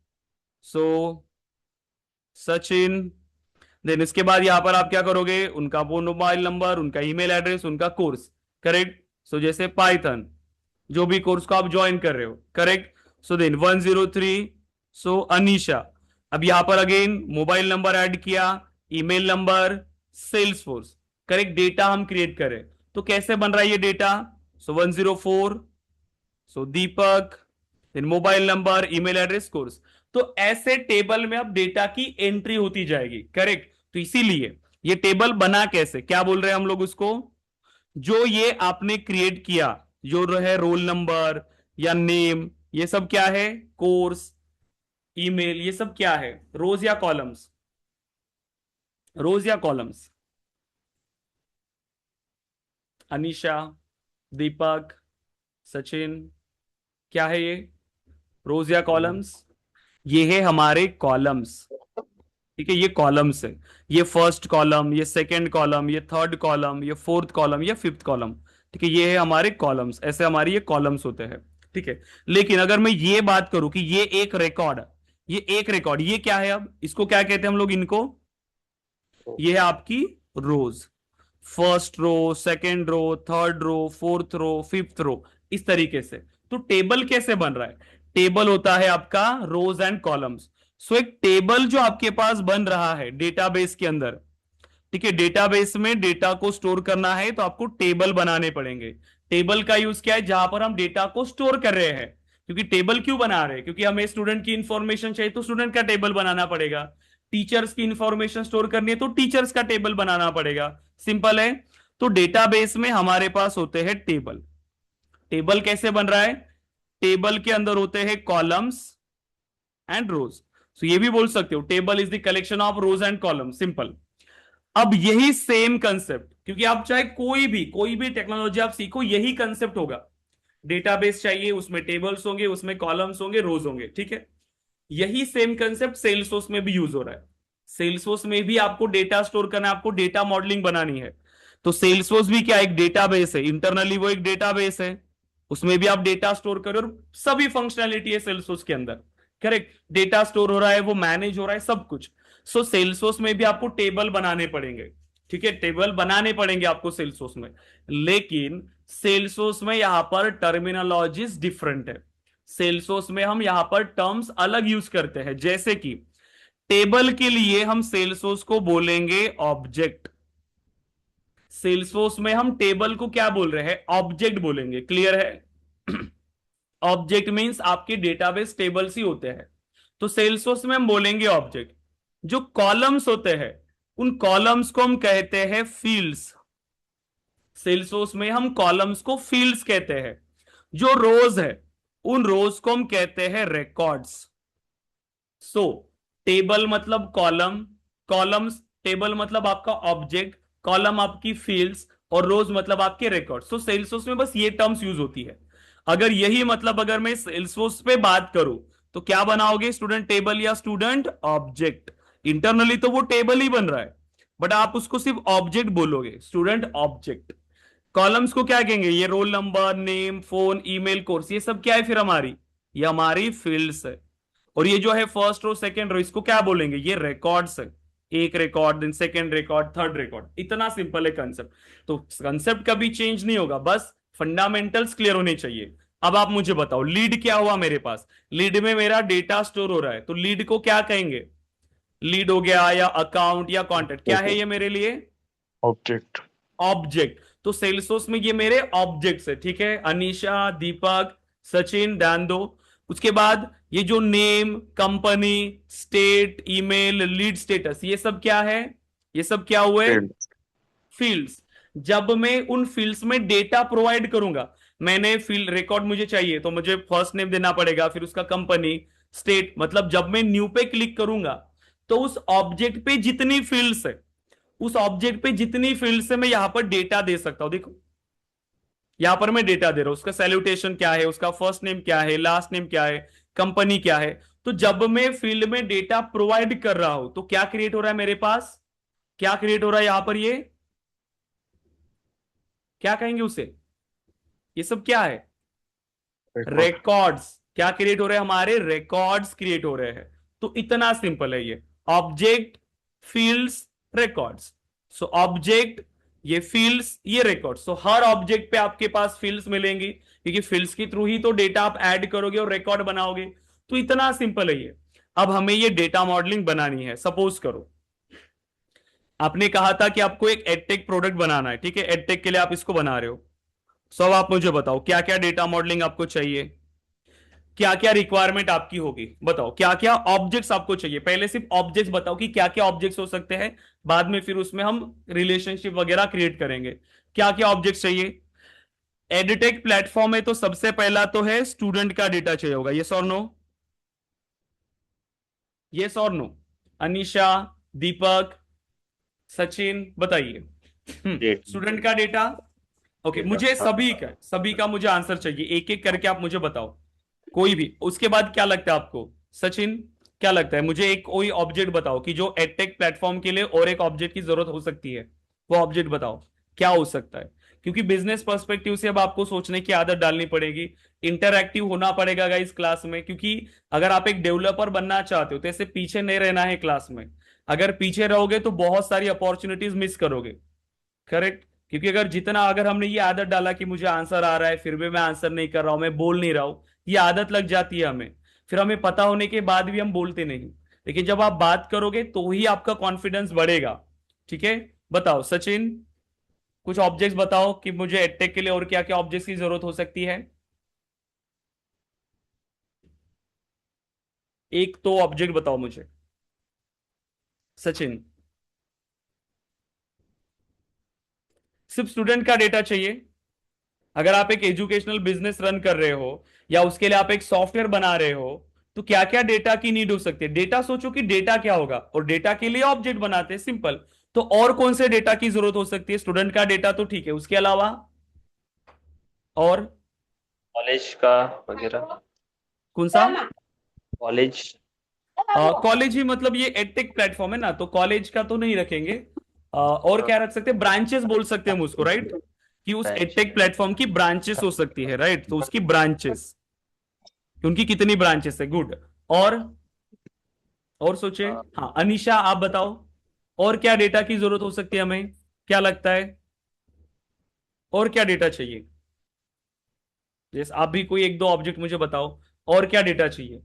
सो सचिन, देन इसके बाद यहां पर आप क्या करोगे? उनका वो मोबाइल नंबर, उनका ईमेल एड्रेस, उनका कोर्स। करेक्ट? सो जैसे पाइथन, जो भी कोर्स को आप ज्वाइन कर रहे हो। Correct? So then 103, so Anisha. अब यहां पर अगेन मोबाइल नंबर ऐड किया, email number, Salesforce. Correct? Data हम क्रिएट करें, तो कैसे बन रहा है ये data? So 104, so Deepak, then mobile number, email address, course. तो ऐसे टेबल में अब डेटा की एंट्री होती जाएगी, करेक्ट। तो इसीलिए ये टेबल बना कैसे, क्या बोल रहे हैं हम लोग उसको, जो ये आपने क्रिएट किया, जो है रोल नंबर या नेम, ये सब क्या है, कोर्स, ईमेल, ये सब क्या है, रोज या कॉलम्स, रोज या कॉलम्स, अनीशा, दीपक, सचिन, क्या है ये, रोज या कॉलम्स, ये है हमारे कॉलम्स, ठीक है, ये कॉलम्स है, ये फर्स्ट कॉलम, ये सेकंड कॉलम, ये थर्ड कॉलम, ये फोर्थ कॉलम, ये फिफ्थ कॉलम, ठीक है, ये है हमारे कॉलम्स, ऐसे हमारे ये कॉलम्स होते हैं, ठीक है। लेकिन अगर मैं ये बात करूं कि ये एक रिकॉर्ड, ये एक रिकॉर्ड, ये क्या है, अब इसको क्या कहते हैं हम लोग, इनको, ये है आपकी rows, first row, second row, third row, fourth row, fifth row, इस तरीके से। तो टेबल कैसे बन रहा है, टेबल होता है आपका रोज एंड कॉलम्स। सो एक टेबल जो आपके पास बन रहा है डेटाबेस के अंदर, ठीक है, डेटाबेस में डेटा को स्टोर करना है तो आपको टेबल बनाने पड़ेंगे। टेबल का यूज क्या है, जहां पर हम डेटा को स्टोर कर रहे हैं, क्योंकि टेबल क्यों बना रहे हैं, क्योंकि हमें स्टूडेंट की इंफॉर्मेशन चाहिए तो स्टूडेंट का टेबल बनाना पड़ेगा, टीचर्स की इंफॉर्मेशन स्टोर करनी है तो टीचर्स का टेबल बनाना पड़ेगा, सिंपल है। तो डेटाबेस में हमारे पास होते हैं टेबल। टेबल कैसे बन रहा है, टेबल के अंदर होते हैं कॉलम्स एंड रोज। सो ये भी बोल सकते हो table is the collection of rose and column, simple. अब यही सेम कंसेप्ट, क्योंकि आप चाहे कोई भी टेक्नोलॉजी आप सीखो, यही कंसेप्ट होगा, डेटाबेस चाहिए, उसमें टेबल्स होंगे, उसमें कॉलम्स होंगे, रोज होंगे, ठीक है। यही सेम कंसेप्ट सेल्सफोर्स में भी यूज हो रहा है। सेल्सफोर्स में भी आपको डेटा स्टोर करना है, आपको डेटा मॉडलिंग बनानी है, तो सेल्सफोर्स भी क्या, एक डेटाबेस है, इंटरनली वो एक डेटाबेस है, उसमें भी आप डेटा स्टोर करो, और सभी फंक्शनैलिटी है सेल्सफोर्स के अंदर, करेक्ट, डेटा स्टोर हो रहा है, वो मैनेज हो रहा है, सब कुछ। सो सेल्सफोर्स में भी आपको टेबल बनाने पड़ेंगे, ठीक है, टेबल बनाने पड़ेंगे आपको सेल्सफोर्स में। लेकिन सेल्सफोर्स में यहां पर टर्मिनोलॉजीज डिफरेंट है, सेल्सफोर्स में हम यहां पर टर्म्स अलग यूज करते हैं, जैसे कि टेबल के लिए हम सेल्सफोर्स को बोलेंगे ऑब्जेक्ट, सेल्सफोर्स में हम टेबल को क्या बोल रहे हैं, ऑब्जेक्ट बोलेंगे, क्लियर है। ऑब्जेक्ट मींस आपके डेटाबेस टेबल्स ही होते हैं, तो सेल्सफोर्स में हम बोलेंगे ऑब्जेक्ट। जो कॉलम्स होते हैं उन कॉलम्स को हम कहते हैं फील्ड्स, सेल्सफोर्स में हम कॉलम्स को फील्ड्स कहते हैं। जो रोज है उन रोज को हम कहते हैं रिकॉर्ड्स। सो टेबल मतलब कॉलम, कॉलम्स, टेबल मतलब आपका ऑब्जेक्ट, कॉलम आपकी फील्ड्स, और रोज मतलब आपके रिकॉर्ड। सो सेल्सफोर्स में बस ये टर्म्स यूज होती है। अगर यही मतलब अगर मैं सेल्सफोर्स पे बात करूं तो क्या बनाओगे, स्टूडेंट टेबल या स्टूडेंट ऑब्जेक्ट। इंटरनली तो वो टेबल ही बन रहा है, बट आप उसको सिर्फ ऑब्जेक्ट बोलोगे, स्टूडेंट ऑब्जेक्ट। कॉलम्स को क्या कहेंगे, ये roll number, name, phone, email, course, ये सब क्या है फिर हमारी, ये हमारी फील्ड्स है। और ये जो है फर्स्ट रो, सेकंड रो, इसको क्या बोलेंगे, ये रिकॉर्ड्स है, एक record, then second record, third record, इतना सिंपल है कंसेप्ट। तो कंसेप्ट कभी चेंज नहीं होगा, बस फंडामेंटल्स क्लियर होने चाहिए। अब आप मुझे बताओ लीड क्या हुआ मेरे पास, लीड में मेरा डेटा स्टोर हो रहा है, तो लीड को क्या कहेंगे, लीड हो गया या अकाउंट या कॉन्टेक्ट, क्या है ये मेरे लिए, ऑब्जेक्ट। ऑब्जेक्ट। तो सेल्सफोर्स में ये मेरे ऑब्जेक्ट्स है, ठीक है, अनीशा, दीपक, सचिन, ध्यान दो। उसके बाद ये जो name, company, state, email, lead status, ये सब क्या है, ये सब क्या हुए, फील्ड्स। जब मैं उन फील्ड्स में डेटा प्रोवाइड करूंगा, मैंने फील्ड रिकॉर्ड मुझे चाहिए तो मुझे फर्स्ट नेम देना पड़ेगा, फिर उसका कंपनी, स्टेट, मतलब जब मैं न्यू पे क्लिक करूंगा तो उस ऑब्जेक्ट पे जितनी फील्ड्स है, उस ऑब्जेक्ट पे जितनी फील्ड से मैं यहां पर डेटा दे सकता हूं, देखो यहां पर मैं डेटा दे रहा हूं, उसका सैल्यूटेशन क्या है, उसका फर्स्ट नेम क्या है, लास्ट नेम क्या है, कंपनी क्या है। तो जब मैं फील्ड में डेटा प्रोवाइड कर रहा हूं तो क्या क्रिएट हो रहा है मेरे पास, क्या क्रिएट हो रहा है यहां पर, ये क्या कहेंगे उसे, ये सब क्या है, रिकॉर्ड्स। क्या क्रिएट हो रहे हैं हमारे, रिकॉर्ड्स क्रिएट हो रहे हैं। तो इतना सिंपल है ये, object, fields, records. So object, ये फील्ड्स, ये रिकॉर्ड्स। सो हर ऑब्जेक्ट पे आपके पास फील्ड्स मिलेंगी, क्योंकि फील्ड्स के थ्रू ही तो डेटा आप ऐड करोगे और रिकॉर्ड बनाओगे। तो इतना सिंपल है ये। अब हमें ये डेटा मॉडलिंग बनानी है। सपोज करो आपने कहा था कि आपको एक एडटेक प्रोडक्ट बनाना है, ठीक है, एडटेक के लिए आप इसको बना रहे हो। सो अब आप मुझे बताओ क्या क्या डेटा मॉडलिंग आपको चाहिए। क्या क्या रिक्वायरमेंट आपकी होगी, बताओ क्या क्या ऑब्जेक्ट्स आपको चाहिए। पहले सिर्फ ऑब्जेक्ट्स बताओ कि क्या क्या ऑब्जेक्ट्स हो सकते हैं, बाद में फिर उसमें हम रिलेशनशिप वगैरह क्रिएट करेंगे। क्या क्या ऑब्जेक्ट्स चाहिए। एडटेक प्लेटफॉर्म है तो सबसे पहला तो है स्टूडेंट का डेटा चाहिए होगा, यस और नो, यस और नो। अनीशा, दीपक, सचिन बताइए। स्टूडेंट का डेटा। ओके, मुझे सभी का मुझे आंसर चाहिए, एक एक करके आप मुझे बताओ कोई भी। उसके बाद क्या लगता है आपको सचिन, क्या लगता है, मुझे एक कोई ऑब्जेक्ट बताओ कि जो एडटेक प्लेटफॉर्म के लिए और एक ऑब्जेक्ट की जरूरत हो सकती है, वो ऑब्जेक्ट बताओ क्या हो सकता है। क्योंकि बिजनेस पर्सपेक्टिव से अब आपको सोचने की आदत डालनी पड़ेगी, इंटरैक्टिव होना पड़ेगा गाइस क्लास में। क्योंकि अगर आप एक डेवलपर बनना चाहते हो तो ऐसे पीछे नहीं रहना है क्लास में। अगर पीछे रहोगे तो बहुत सारी अपॉर्चुनिटीज मिस करोगे। करेक्ट। क्योंकि अगर हमने ये आदत डाला कि मुझे आंसर आ रहा है फिर भी मैं आंसर नहीं कर रहा हूं, मैं बोल नहीं रहा हूं, ये आदत लग जाती है हमें। फिर हमें पता होने के बाद भी हम बोलते नहीं। लेकिन जब आप बात करोगे तो ही आपका कॉन्फिडेंस बढ़ेगा। ठीक है। बताओ सचिन, कुछ ऑब्जेक्ट्स बताओ कि मुझे एडटेक के लिए और क्या क्या ऑब्जेक्ट्स की जरूरत हो सकती है। एक तो ऑब्जेक्ट बताओ मुझे सचिन। सिर्फ स्टूडेंट का डेटा चाहिए। अगर आप एक एजुकेशनल बिजनेस रन कर रहे हो या उसके लिए आप एक सॉफ्टवेयर बना रहे हो तो क्या क्या डेटा की नीड हो सकती है। डेटा सोचो कि डेटा क्या होगा, और डेटा के लिए ऑब्जेक्ट बनाते हैं, सिंपल। तो और कौन से डेटा की जरूरत हो सकती है। स्टूडेंट का डेटा तो ठीक है, उसके अलावा और कॉलेज का वगैरह। कौन सा। कॉलेज। कॉलेज ही मतलब ये एडटेक प्लेटफॉर्म है ना, तो कॉलेज का तो नहीं रखेंगे। और क्या रख सकते हैं, ब्रांचेस बोल सकते हैं हम उसको, राइट। कि उस ब्रांच। एडटेक प्लेटफॉर्म की ब्रांचेस हो सकती है, राइट। तो उसकी ब्रांचेस, उनकी कितनी ब्रांचेस है, गुड। और सोचे। हाँ अनीशा आप बताओ, और क्या डेटा की जरूरत हो सकती है हमें, क्या लगता है और क्या डेटा चाहिए। जैसे आप भी कोई एक दो ऑब्जेक्ट मुझे बताओ, और क्या डेटा चाहिए।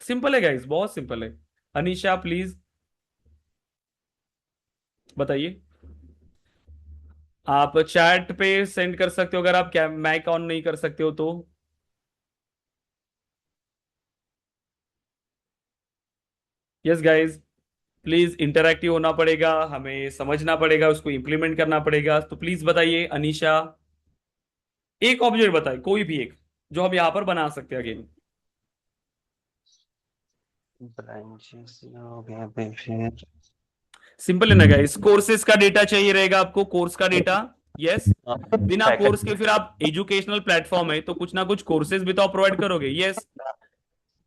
सिंपल है गाइस, बहुत सिंपल है। अनीशा प्लीज बताइए। आप चैट पे सेंड कर सकते हो अगर आप क्या माइक ऑन नहीं कर सकते हो तो। यस गाइस, प्लीज इंटरैक्टिव होना पड़ेगा, हमें समझना पड़ेगा, उसको इंप्लीमेंट करना पड़ेगा। तो प्लीज बताइए अनीशा, एक ऑब्जेक्ट बताइए कोई भी एक जो हम यहां पर बना सकते हैं अगेन। ब्रांचेस हो गया पे फिर। सिंपल है ना गाइस, कोर्सेज का डेटा चाहिए रहेगा आपको, कोर्स का डेटा। यस। बिना कोर्स के फिर आप एजुकेशनल प्लेटफॉर्म है तो कुछ ना कुछ कोर्सेज भी तो आप प्रोवाइड करोगे। यस।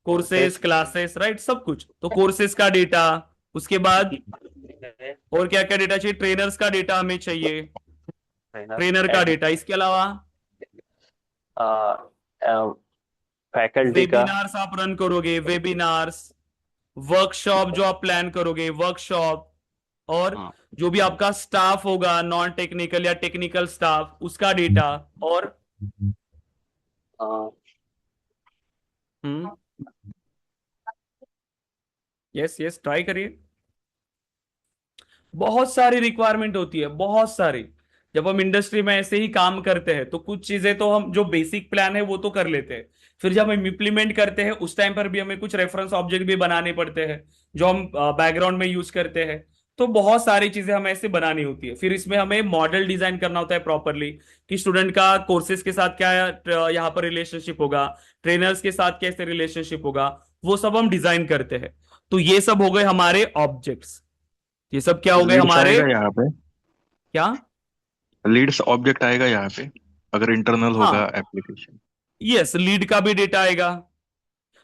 कोर्सेज, क्लासेस, राइट, सब कुछ। तो कोर्सेज का डेटा, उसके बाद और क्या क्या डेटा चाहिए। ट्रेनर्स का डेटा हमें चाहिए, ट्रेनर का डेटा। इसके अलावा फैकल्टी का। वेबिनार्स आप रन करोगे, वेबिनार्स, वर्कशॉप जो आप प्लान करोगे, वर्कशॉप। और जो भी आपका स्टाफ होगा, नॉन टेक्निकल या टेक्निकल स्टाफ, उसका डेटा। और हम्म, यस यस, ट्राई करिए। बहुत सारी रिक्वायरमेंट होती है, बहुत सारी। जब हम इंडस्ट्री में ऐसे ही काम करते हैं तो कुछ चीजें तो हम जो बेसिक प्लान है वो तो कर लेते हैं। फिर जब हम इम्प्लीमेंट करते हैं उस टाइम पर भी हमें कुछ रेफरेंस ऑब्जेक्ट भी बनाने पड़ते हैं जो हम बैकग्राउंड में यूज करते हैं। तो बहुत सारी चीजें हमें ऐसे बनानी होती है। फिर इसमें हमें मॉडल डिजाइन करना होता है प्रॉपरली कि स्टूडेंट का कोर्सेज के साथ क्या यहाँ पर रिलेशनशिप होगा, ट्रेनर्स के साथ कैसे रिलेशनशिप होगा, वो सब हम डिजाइन करते हैं। तो ये सब हो गए हमारे ऑब्जेक्ट्स। ये सब क्या हो गए लीड्स हमारे, आएगा यहाँ पे, क्या। लीड्स ऑब्जेक्ट आएगा यहाँ पे अगर इंटरनल होगा हाँ, एप्लीकेशन। यस, लीड का भी डेटा आएगा।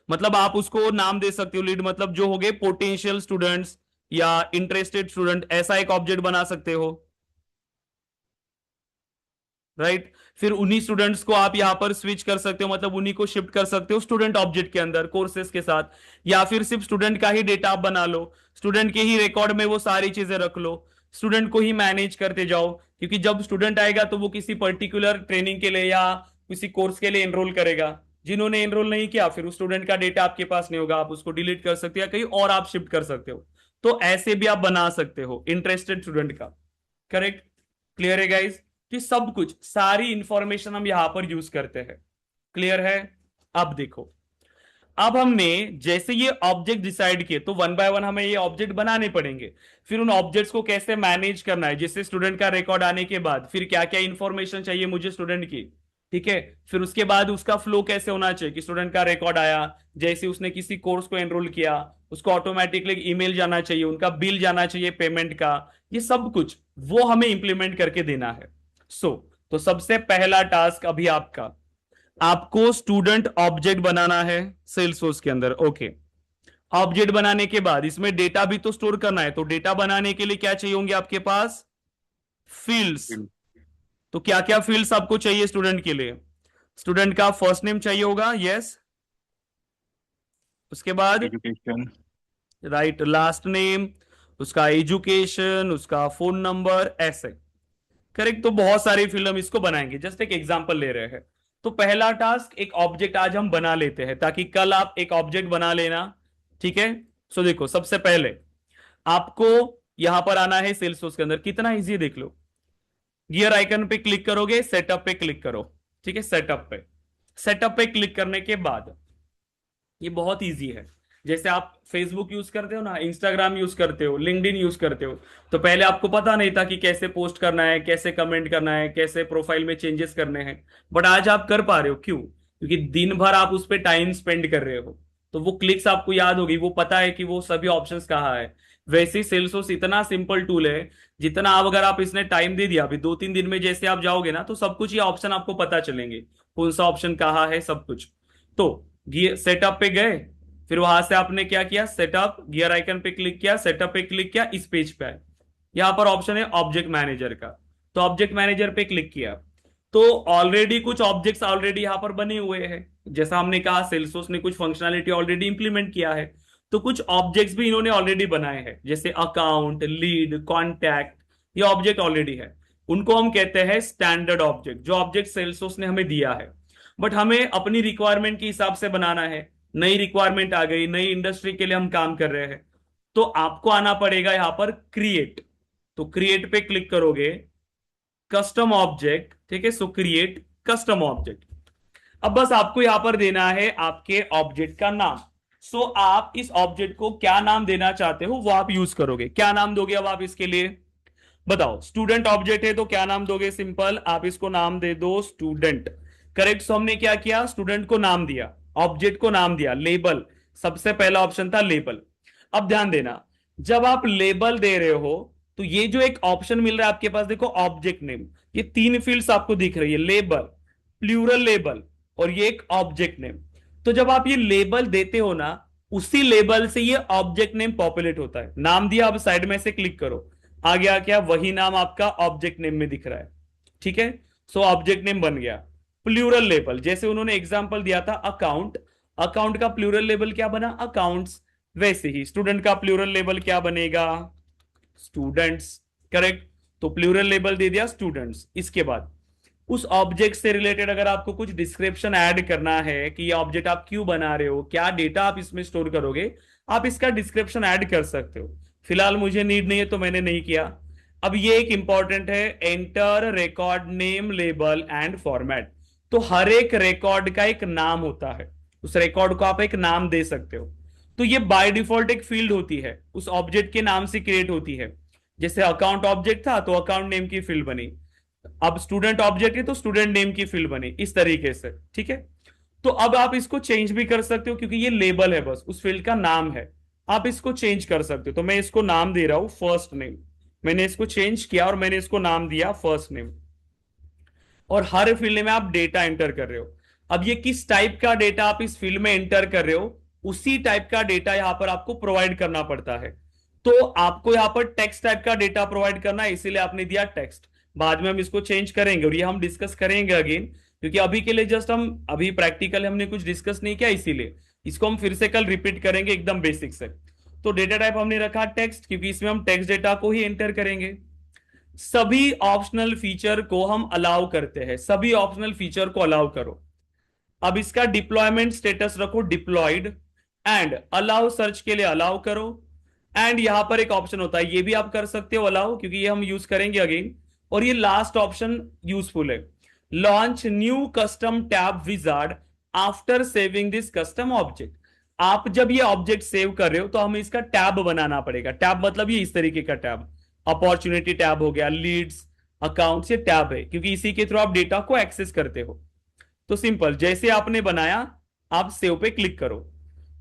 मतलब आप उसको नाम दे सकते हो, लीड मतलब जो हो गए पोटेंशियल स्टूडेंट्स या इंटरेस्टेड स्टूडेंट, ऐसा एक ऑब्जेक्ट बना सकते हो, राइट। फिर उन्हीं स्टूडेंट्स को आप यहां पर स्विच कर सकते हो, मतलब उन्हीं को शिफ्ट कर सकते हो स्टूडेंट ऑब्जेक्ट के अंदर कोर्सेज के साथ। या फिर सिर्फ स्टूडेंट का ही डेटा आप बना लो, स्टूडेंट के ही रिकॉर्ड में वो सारी चीजें रख लो, स्टूडेंट को ही मैनेज करते जाओ। क्योंकि जब स्टूडेंट आएगा तो वो किसी पर्टिकुलर ट्रेनिंग के लिए या किसी कोर्स के लिए एनरोल करेगा। जिन्होंने एनरोल नहीं किया फिर उस स्टूडेंट का डेटा आपके पास नहीं होगा, आप उसको डिलीट कर सकते हो या कहीं और आप शिफ्ट कर सकते हो। तो ऐसे भी आप बना सकते हो इंटरेस्टेड स्टूडेंट का। करेक्ट। क्लियर है गाइस कि सब कुछ सारी इंफॉर्मेशन हम यहां पर यूज करते हैं। क्लियर है। अब देखो, अब हमने जैसे ये ऑब्जेक्ट डिसाइड किए तो वन बाय वन हमें ये ऑब्जेक्ट बनाने पड़ेंगे। फिर उन ऑब्जेक्ट्स को कैसे मैनेज करना है, जैसे स्टूडेंट का रिकॉर्ड आने के बाद फिर क्या क्या इंफॉर्मेशन चाहिए मुझे स्टूडेंट की, ठीक है। फिर उसके बाद उसका फ्लो कैसे होना चाहिए कि स्टूडेंट का रिकॉर्ड आया, जैसे उसने किसी कोर्स को एनरोल किया, उसको ऑटोमेटिकली ईमेल जाना चाहिए, उनका बिल जाना चाहिए पेमेंट का, ये सब कुछ वो हमें इंप्लीमेंट करके देना है। तो सबसे पहला टास्क अभी आपका, आपको स्टूडेंट ऑब्जेक्ट बनाना है सेल्सफोर्स के अंदर। ओके, ऑब्जेक्ट बनाने के बाद इसमें डेटा भी तो स्टोर करना है, तो डेटा बनाने के लिए क्या चाहिए होंगे आपके पास, फील्ड्स। तो क्या क्या फील्ड्स आपको चाहिए स्टूडेंट के लिए, स्टूडेंट का फर्स्ट नेम चाहिए होगा, यस। उसके बाद एजुकेशन, राइट, लास्ट नेम, उसका एजुकेशन, उसका फोन नंबर, ऐसे। करेक्ट, तो बहुत सारे फील्ड हम इसको बनाएंगे, जस्ट एक एग्जांपल ले रहे हैं। तो पहला टास्क, एक ऑब्जेक्ट आज हम बना लेते हैं ताकि कल आप एक ऑब्जेक्ट बना लेना, ठीक है। सो देखो, सबसे पहले आपको यहां पर आना है सेल्सफोर्स के अंदर, कितना इजी है देख लो। गियर आइकन पे क्लिक करोगे, सेटअप पे क्लिक करो, ठीक है। सेटअप पे क्लिक करने के बाद ये बहुत इजी है। जैसे आप फेसबुक यूज करते हो ना, इंस्टाग्राम यूज करते हो, लिंक्डइन यूज करते हो, तो पहले आपको पता नहीं था कि कैसे पोस्ट करना है, कैसे कमेंट करना है, कैसे प्रोफाइल में चेंजेस करने हैं। बट आज आप कर पा रहे हो, क्यों? क्योंकि दिन भर आप उस पर टाइम स्पेंड कर रहे हो, तो वो क्लिक्स आपको याद होगी, वो पता है कि वो सभी ऑप्शंस कहाँ है। वैसे ही सेल्सफोर्स इतना सिंपल टूल है, जितना आप, अगर आप इसने टाइम दे दिया, अभी 2-3 दिन में जैसे आप जाओगे ना, तो सब कुछ ये ऑप्शन आपको पता चलेंगे, कौन सा ऑप्शन कहाँ है, सब कुछ। तो सेटअप पे गए, फिर वहां से आपने क्या किया, सेटअप, गियर आइकन पे क्लिक किया, सेटअप पे क्लिक किया, इस पेज पे आए, यहां पर ऑप्शन है ऑब्जेक्ट मैनेजर का, तो ऑब्जेक्ट मैनेजर पे क्लिक किया। तो ऑलरेडी कुछ ऑब्जेक्ट्स ऑलरेडी यहां पर बने हुए हैं, जैसा हमने कहा सेल्सफोर्स ने कुछ फंक्शनैलिटी ऑलरेडी इंप्लीमेंट किया है, तो कुछ ऑब्जेक्ट्स भी इन्होंने ऑलरेडी बनाए हैं, जैसे अकाउंट, लीड, कॉन्टैक्ट, ये ऑब्जेक्ट ऑलरेडी है। उनको हम कहते हैं स्टैंडर्ड ऑब्जेक्ट, जो ऑब्जेक्ट सेल्सफोर्स ने हमें दिया है। बट हमें अपनी रिक्वायरमेंट के हिसाब से बनाना है, नई रिक्वायरमेंट आ गई, नई इंडस्ट्री के लिए हम काम कर रहे हैं, तो आपको आना पड़ेगा यहां पर क्रिएट। तो क्रिएट पे क्लिक करोगे, कस्टम ऑब्जेक्ट, ठीक है। सो क्रिएट कस्टम ऑब्जेक्ट। अब बस आपको यहां पर देना है आपके ऑब्जेक्ट का नाम। सो आप इस ऑब्जेक्ट को क्या नाम देना चाहते हो वो आप यूज करोगे। क्या नाम दोगे अब आप इसके लिए, बताओ। स्टूडेंट ऑब्जेक्ट है तो क्या नाम दोगे, सिंपल, आप इसको नाम दे दो स्टूडेंट। करेक्ट, सो हमने क्या किया, स्टूडेंट को नाम दिया, ऑब्जेक्ट को नाम दिया, लेबल, सबसे पहला ऑप्शन था लेबल। अब ध्यान देना, जब आप लेबल दे रहे हो तो ये जो एक ऑप्शन मिल रहा है आपके पास, देखो ऑब्जेक्ट नेम, ये 3 फील्ड्स आपको दिख रही है, लेबल, प्लूरल लेबल और ये एक ऑब्जेक्ट नेम। तो जब आप ये लेबल देते हो ना, उसी लेबल से ये ऑब्जेक्ट नेम पॉपुलेट होता है। नाम दिया, अब साइड में से क्लिक करो, आ गया क्या, वही नाम आपका ऑब्जेक्ट नेम में दिख रहा है, ठीक है। सो ऑब्जेक्ट नेम बन गया। प्लूरल लेबल, जैसे उन्होंने एग्जांपल दिया था अकाउंट, अकाउंट का प्लूरल लेबल क्या बना, अकाउंट्स। वैसे ही स्टूडेंट का प्लूरल लेबल क्या बनेगा, स्टूडेंट्स। करेक्ट, तो प्लूरल लेबल दे दिया स्टूडेंट्स। इसके बाद उस ऑब्जेक्ट से रिलेटेड अगर आपको कुछ डिस्क्रिप्शन ऐड करना है कि ये ऑब्जेक्ट आप क्यों बना रहे हो, क्या डेटा आप इसमें स्टोर करोगे, आप इसका डिस्क्रिप्शन ऐड कर सकते हो। फिलहाल मुझे नीड नहीं है तो मैंने नहीं किया। अब ये एक इंपॉर्टेंट है, enter record name, label and format. तो हर एक रिकॉर्ड का एक नाम होता है, उस रिकॉर्ड को आप एक नाम दे सकते हो। तो ये बाय डिफॉल्ट एक फील्ड होती है, उस ऑब्जेक्ट के नाम से क्रिएट होती है। जैसे अकाउंट ऑब्जेक्ट था तो अकाउंट नेम की फील्ड बनी, अब स्टूडेंट ऑब्जेक्ट है तो स्टूडेंट नेम की फील्ड बनी, इस तरीके से, ठीक है। तो अब आप इसको चेंज भी कर सकते हो, क्योंकि ये लेबल है, बस उस फील्ड का नाम है, आप इसको चेंज कर सकते हो। तो मैं इसको नाम दे रहा हूं फर्स्ट नेम, मैंने इसको चेंज किया और मैंने इसको नाम दिया फर्स्ट नेम। और हर फील्ड में आप डेटा एंटर कर रहे हो। अब ये किस टाइप का डेटा आप इस फील्ड में एंटर कर रहे हो, उसी टाइप का डेटा यहां पर आपको प्रोवाइड करना पड़ता है। तो आपको यहां पर टेक्स्ट टाइप का डेटा प्रोवाइड करना है, इसीलिए आपने दिया टेक्स्ट। बाद में हम इसको चेंज करेंगे और ये हम डिस्कस करेंगे अगेन, क्योंकि अभी के लिए जस्ट हम अभी प्रैक्टिकल हमने कुछ डिस्कस नहीं किया, इसीलिए इसको हम फिर से कल रिपीट करेंगे एकदम बेसिक से। तो डेटा टाइप हमने रखा टेक्स्ट, क्योंकि इसमें हम टेक्स्ट डेटा को ही एंटर करेंगे। सभी ऑप्शनल फीचर को हम अलाउ करते हैं, सभी ऑप्शनल फीचर को अलाउ करो। अब इसका डिप्लॉयमेंट स्टेटस रखो डिप्लॉयड, एंड अलाउ सर्च के लिए अलाउ करो। एंड यहां पर एक ऑप्शन होता है, ये भी आप कर सकते हो अलाउ, क्योंकि ये हम यूज करेंगे अगेन। और ये लास्ट ऑप्शन यूजफुल है, launch new custom tab wizard after saving this custom object. आप जब ये ऑब्जेक्ट सेव कर रहे हो तो हमें इसका टैब बनाना पड़ेगा। टैब मतलब ये इस तरीके का टैब, अपॉर्चुनिटी टैब हो गया, लीड्स, अकाउंट्स, ये टैब है क्योंकि इसी के थ्रू आप डेटा को एक्सेस करते हो। तो सिंपल, जैसे आपने बनाया आप सेव पे क्लिक करो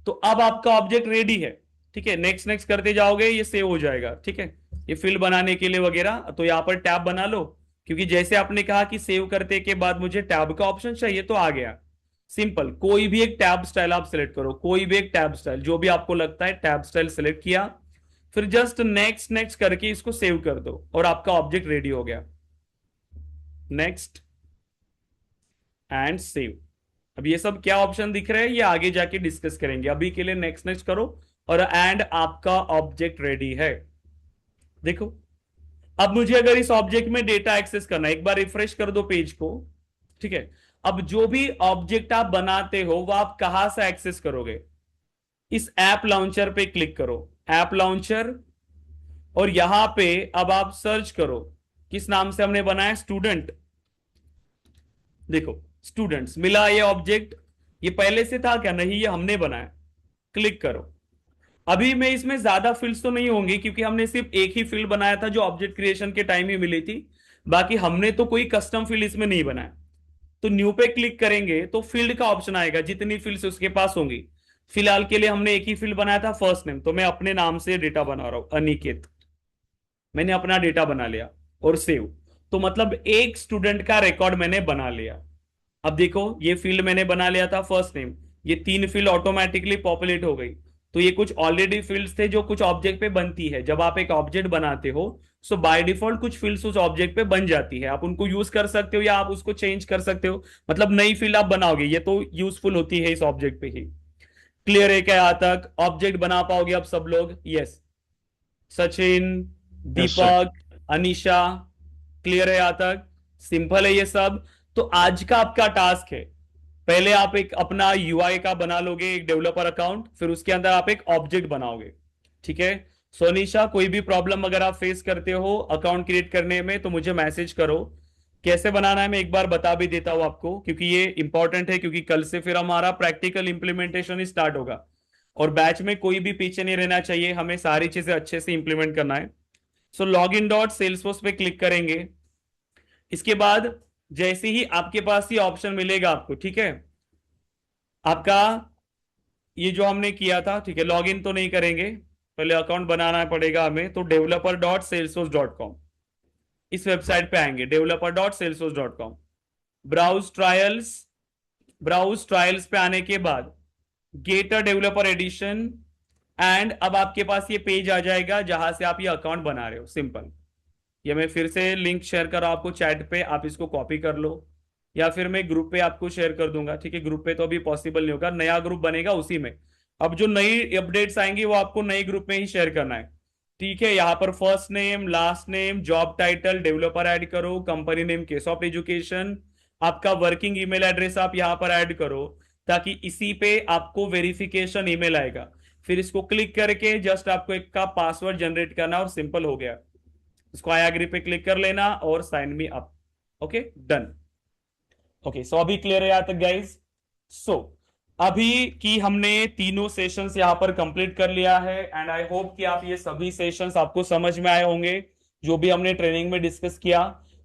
तो अब आपका ऑब्जेक्ट रेडी है। ठीक है, नेक्स्ट नेक्स्ट करते जाओगे ये सेव हो जाएगा। ठीक है, ये फील्ड बनाने के लिए वगैरह तो यहां पर टैब बना लो, क्योंकि जैसे आपने कहा कि सेव करते के बाद मुझे टैब का ऑप्शन चाहिए तो आ गया। सिंपल, कोई भी एक टैब स्टाइल आप सिलेक्ट करो, कोई भी एक टैब स्टाइल जो भी आपको लगता है, टैब स्टाइल सिलेक्ट किया, फिर जस्ट नेक्स्ट नेक्स्ट करके इसको सेव कर दो और आपका ऑब्जेक्ट रेडी हो गया। Next and save. अब ये सब क्या ऑप्शन दिख रहे हैं ये आगे जाके डिस्कस करेंगे, अभी के लिए नेक्स्ट नेक्स्ट करो और एंड आपका ऑब्जेक्ट रेडी है। देखो, अब मुझे अगर इस ऑब्जेक्ट में डेटा एक्सेस करना है, एक बार रिफ्रेश कर दो पेज को। ठीक है, अब जो भी ऑब्जेक्ट आप बनाते हो वो आप कहां से एक्सेस करोगे? इस ऐप लॉन्चर पे क्लिक करो, ऐप लॉन्चर, और यहां पे अब आप सर्च करो किस नाम से हमने बनाया, स्टूडेंट। देखो स्टूडेंट्स मिला ये ऑब्जेक्ट, ये पहले से था क्या? नहीं, ये हमने बनाया। क्लिक करो। अभी मैं इसमें ज्यादा फील्ड्स तो नहीं होंगी क्योंकि हमने सिर्फ एक ही फील्ड बनाया था जो ऑब्जेक्ट क्रिएशन के टाइम ही मिली थी, बाकी हमने तो कोई कस्टम फील्ड इसमें नहीं बनाया। तो न्यू पे क्लिक करेंगे तो फील्ड का ऑप्शन आएगा, जितनी फील्ड्स उसके पास होंगी। फिलहाल के लिए हमने एक ही फील्ड बनाया था, फर्स्ट नेम, तो मैं अपने नाम से डेटा बना रहा हूं, अनिकेत। मैंने अपना डेटा बना लिया और सेव। तो मतलब एक स्टूडेंट का रिकॉर्ड मैंने बना लिया। अब देखो ये फील्ड मैंने बना लिया था फर्स्ट नेम, ये 3 फील्ड ऑटोमेटिकली पॉपुलेट हो गई। तो ये कुछ ऑलरेडी फील्ड्स थे जो कुछ ऑब्जेक्ट पे बनती है। जब आप एक ऑब्जेक्ट बनाते हो सो बाय डिफॉल्ट कुछ फील्ड्स उस ऑब्जेक्ट पे बन जाती है, आप उनको यूज कर सकते हो या आप उसको चेंज कर सकते हो, मतलब नई फील्ड आप बनाओगे, ये तो यूजफुल होती है इस ऑब्जेक्ट पे ही। क्लियर है क्या यहाँ तक? ऑब्जेक्ट बना पाओगे अब सब लोग? Yes, Sachin, yes sir. Deepak, Anisha, clear है यहाँ तक? सिंपल है ये सब। तो आज का आपका टास्क है, पहले आप एक अपना यूआई का बना लोगे, एक डेवलपर अकाउंट, फिर उसके अंदर आप एक ऑब्जेक्ट बनाओगे। ठीक है, सोनिशा कोई भी प्रॉब्लम अगर आप फेस करते हो अकाउंट क्रिएट करने में तो मुझे मैसेज करो। कैसे बनाना है मैं एक बार बता भी देता हूं आपको, क्योंकि ये इंपॉर्टेंट है, क्योंकि कल से फिर हमारा प्रैक्टिकल इंप्लीमेंटेशन स्टार्ट होगा और बैच में कोई भी पीछे नहीं रहना चाहिए, हमें सारी चीजें अच्छे से इंप्लीमेंट करना है। So log in dot Salesforce पे क्लिक करेंगे। इसके बाद जैसे ही आपके पास ये ऑप्शन मिलेगा आपको, ठीक है, आपका ये जो हमने किया था, ठीक है, लॉग इन तो नहीं करेंगे, पहले अकाउंट बनाना पड़ेगा हमें। तो developer.salesforce.com इस वेबसाइट पे आएंगे, developer.salesforce.com। Browse trials, browse trials पे आने के बाद get a developer edition, and अब आपके पास ये पेज आ जाएगा जहां से आप ये अकाउंट बना रहे हो। सिंपल, ये मैं फिर से लिंक शेयर कर रहा हूं आपको चैट पे, आप इसको कॉपी कर लो या फिर मैं ग्रुप पे आपको शेयर कर दूंगा। ठीक है, ग्रुप पे तो अभी पॉसिबल नहीं होगा, नया ग्रुप बनेगा उसी में। अब जो नई अपडेट्स आएंगी वो आपको नए ग्रुप में ही शेयर करना है। ठीक है, यहाँ पर first name, last name, job title, developer add करो, company name case of education, आपका वर्किंग ईमेल एड्रेस आप यहाँ पर ऐड करो, ताकि इसी पे आपको वेरिफिकेशन ईमेल आएगा। फिर इसको क्लिक करके जस्ट आपको एक का पासवर्ड जनरेट करना और सिंपल हो गया। इसको आई एग्री पे क्लिक कर लेना और sign me up. Okay, done. Okay, so अभी क्लियर है यहां तक गाइस? सो अभी की हमने तीनों सेशंस यहां पर कंप्लीट कर लिया है एंड आई होप कि आप ये सभी सेशंस आपको समझ में आए होंगे जो भी हमने ट्रेनिंग में डिस्कस किया,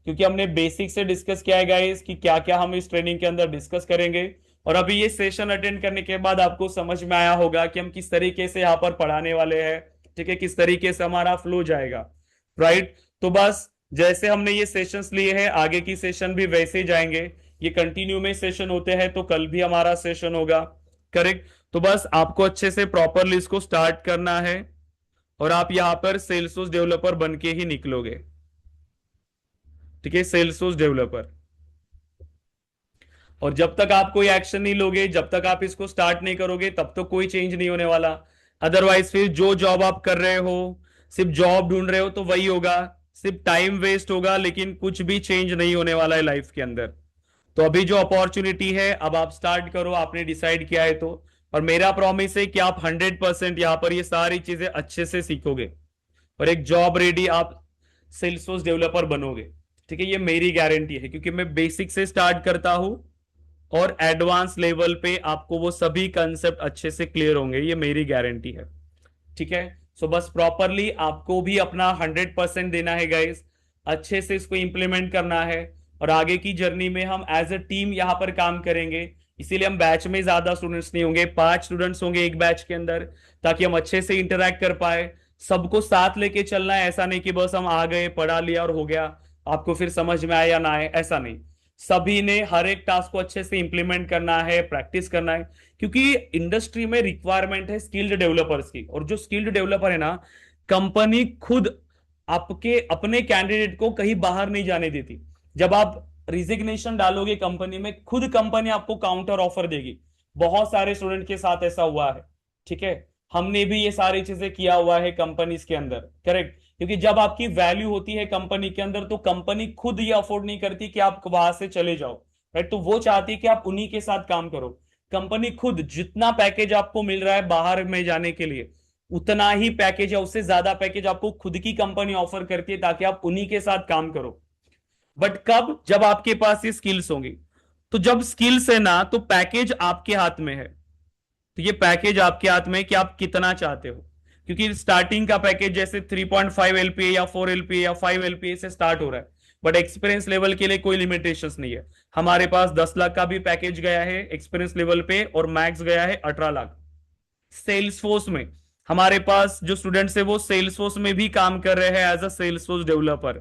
क्योंकि हमने बेसिक से डिस्कस किया है गाइस कि क्या क्या हम इस ट्रेनिंग के अंदर डिस्कस करेंगे। और अभी ये सेशन अटेंड करने के बाद आपको समझ में आया होगा कि हम किस तरीके से यहाँ पर पढ़ाने वाले हैं। ठीक है, किस तरीके से हमारा फ्लो जाएगा, राइट? तो बस जैसे हमने ये सेशंस लिए हैं आगे की सेशन भी वैसे ही जाएंगे। ये कंटिन्यू में सेशन होते हैं तो कल भी हमारा सेशन होगा, करेक्ट? तो बस आपको अच्छे से प्रॉपरली इसको स्टार्ट करना है और आप यहां पर सेल्सफोर्स डेवलपर बन के ही निकलोगे। ठीक है, सेल्सफोर्स डेवलपर। और जब तक आप कोई एक्शन नहीं लोगे, जब तक आप इसको स्टार्ट नहीं करोगे, तब तक कोई चेंज नहीं होने वाला। अदरवाइज फिर जो जॉब आप कर रहे हो, सिर्फ जॉब ढूंढ रहे हो तो वही होगा, सिर्फ टाइम वेस्ट होगा, लेकिन कुछ भी चेंज नहीं होने वाला है लाइफ के अंदर। तो अभी जो अपॉर्चुनिटी है अब आप स्टार्ट करो, आपने डिसाइड किया है तो। और मेरा प्रॉमिस है कि आप 100% यहां पर ये सारी चीजें अच्छे से सीखोगे और एक जॉब रेडी आप सेल्सफोर्स डेवलपर बनोगे। ठीक है, ये मेरी गारंटी है क्योंकि मैं बेसिक से स्टार्ट करता हूं और एडवांस लेवल पे आपको वो सभी कंसेप्ट अच्छे से क्लियर होंगे, ये मेरी गारंटी है। ठीक है, सो बस प्रॉपरली आपको भी अपना 100% देना है गाइस, अच्छे से इसको इंप्लीमेंट करना है, और आगे की जर्नी में हम एज अ टीम यहाँ पर काम करेंगे। इसीलिए हम बैच में ज्यादा स्टूडेंट्स नहीं होंगे, 5 स्टूडेंट्स होंगे एक बैच के अंदर, ताकि हम अच्छे से इंटरेक्ट कर पाए। सबको साथ लेके चलना है, ऐसा नहीं कि बस हम आ गए पढ़ा लिया और हो गया, आपको फिर समझ में आए या ना आए, ऐसा नहीं। सभी ने हर एक टास्क को अच्छे से इंप्लीमेंट करना है, प्रैक्टिस करना है, क्योंकि इंडस्ट्री में रिक्वायरमेंट है स्किल्ड डेवलपर्स की, और जो स्किल्ड डेवलपर है ना, कंपनी खुद आपके अपने कैंडिडेट को कहीं बाहर नहीं जाने देती। जब आप रिजिग्नेशन डालोगे कंपनी में, खुद कंपनी आपको काउंटर ऑफर देगी। बहुत सारे स्टूडेंट के साथ ऐसा हुआ है। ठीक है, हमने भी ये सारी चीजें किया हुआ है कंपनीज के अंदर, करेक्ट। क्योंकि जब आपकी वैल्यू होती है कंपनी के अंदर, तो कंपनी खुद ये अफोर्ड नहीं करती कि आप वहां से चले जाओ, राइट। तो वो चाहती है कि आप उन्हीं के साथ काम करो। कंपनी खुद जितना पैकेज आपको मिल रहा है बाहर में जाने के लिए, उतना ही पैकेज या उससे ज्यादा पैकेज आपको खुद की कंपनी ऑफर करती है, ताकि आप उन्हीं के साथ काम करो। बट कब? जब आपके पास ये स्किल्स होंगी। तो जब स्किल्स है ना, तो पैकेज आपके हाथ में है। तो ये पैकेज आपके हाथ में है कि आप कितना चाहते हो, क्योंकि स्टार्टिंग का पैकेज जैसे 3.5 LPA या 4 LPA या 5 LPA से स्टार्ट हो रहा है। बट एक्सपीरियंस लेवल के लिए कोई लिमिटेशंस नहीं है। हमारे पास 10 लाख का भी पैकेज गया है एक्सपीरियंस लेवल पे, और मैक्स गया है 18 लाख। सेल्स फोर्स में हमारे पास जो स्टूडेंट्स है वो सेल्स फोर्स में भी काम कर रहे हैं as a Salesforce developer.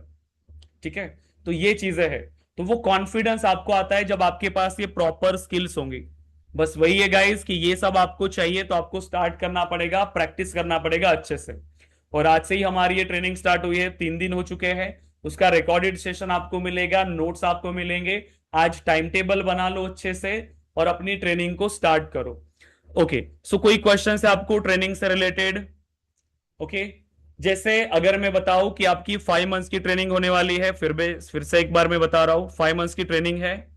ठीक है, तो ये चीजें है। तो वो कॉन्फिडेंस आपको आता है जब आपके पास ये प्रॉपर स्किल्स होंगी। बस वही है गाइस कि ये सब आपको चाहिए, तो आपको स्टार्ट करना पड़ेगा, प्रैक्टिस करना पड़ेगा अच्छे से। और आज से ही हमारी ये ट्रेनिंग स्टार्ट हुई है, 3 दिन हो चुके हैं। उसका रिकॉर्डेड सेशन आपको मिलेगा, नोट्स आपको मिलेंगे। आज टाइम टेबल बना लो अच्छे से, और अपनी ट्रेनिंग को स्टार्ट करो। ओके, सो कोई क्वेश्चन है आपको ट्रेनिंग से रिलेटेड? ओके, जैसे अगर मैं बताऊं कि आपकी 5 मंथ्स की ट्रेनिंग होने वाली है, फिर से एक बार मैं बता रहा हूं, 5 मंथ्स की ट्रेनिंग है।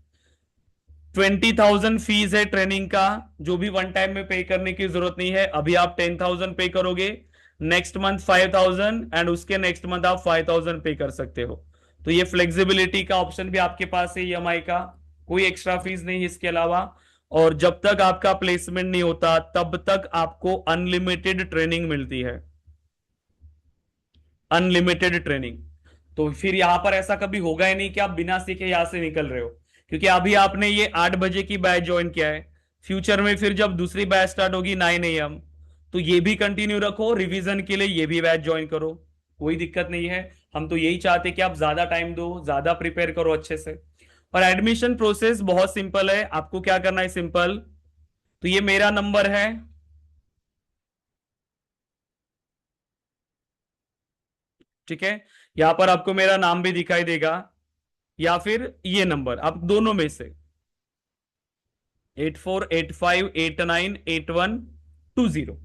20,000 फीस है ट्रेनिंग का, जो भी वन टाइम में पे करने की जरूरत नहीं है। अभी आप 10,000 पे करोगे, नेक्स्ट मंथ 5,000, एंड उसके नेक्स्ट मंथ आप 5,000 पे कर सकते हो। तो ये फ्लेक्सिबिलिटी का ऑप्शन भी आपके पास है, EMI का। कोई एक्स्ट्रा फीस नहीं इसके अलावा। और जब तक आपका प्लेसमेंट नहीं होता, तब तक आपको अनलिमिटेड ट्रेनिंग मिलती है, अनलिमिटेड ट्रेनिंग। तो फिर यहां पर ऐसा कभी होगा ही नहीं कि आप बिना सीखे यहां से निकल रहे हो, क्योंकि अभी आपने ये 8 बजे की बैच ज्वाइन किया है। फ्यूचर में फिर जब दूसरी बैच स्टार्ट होगी 9 AM, तो ये भी कंटिन्यू रखो, रिवीजन के लिए ये भी बैच ज्वाइन करो, कोई दिक्कत नहीं है। हम तो यही चाहते कि आप ज्यादा टाइम दो, ज्यादा प्रिपेयर करो अच्छे से। और एडमिशन प्रोसेस बहुत सिंपल है, आपको क्या करना है, सिंपल। तो ये मेरा नंबर है, ठीक है। यहां पर आपको मेरा नाम भी दिखाई देगा, या फिर ये नंबर, आप दोनों में से 8485898120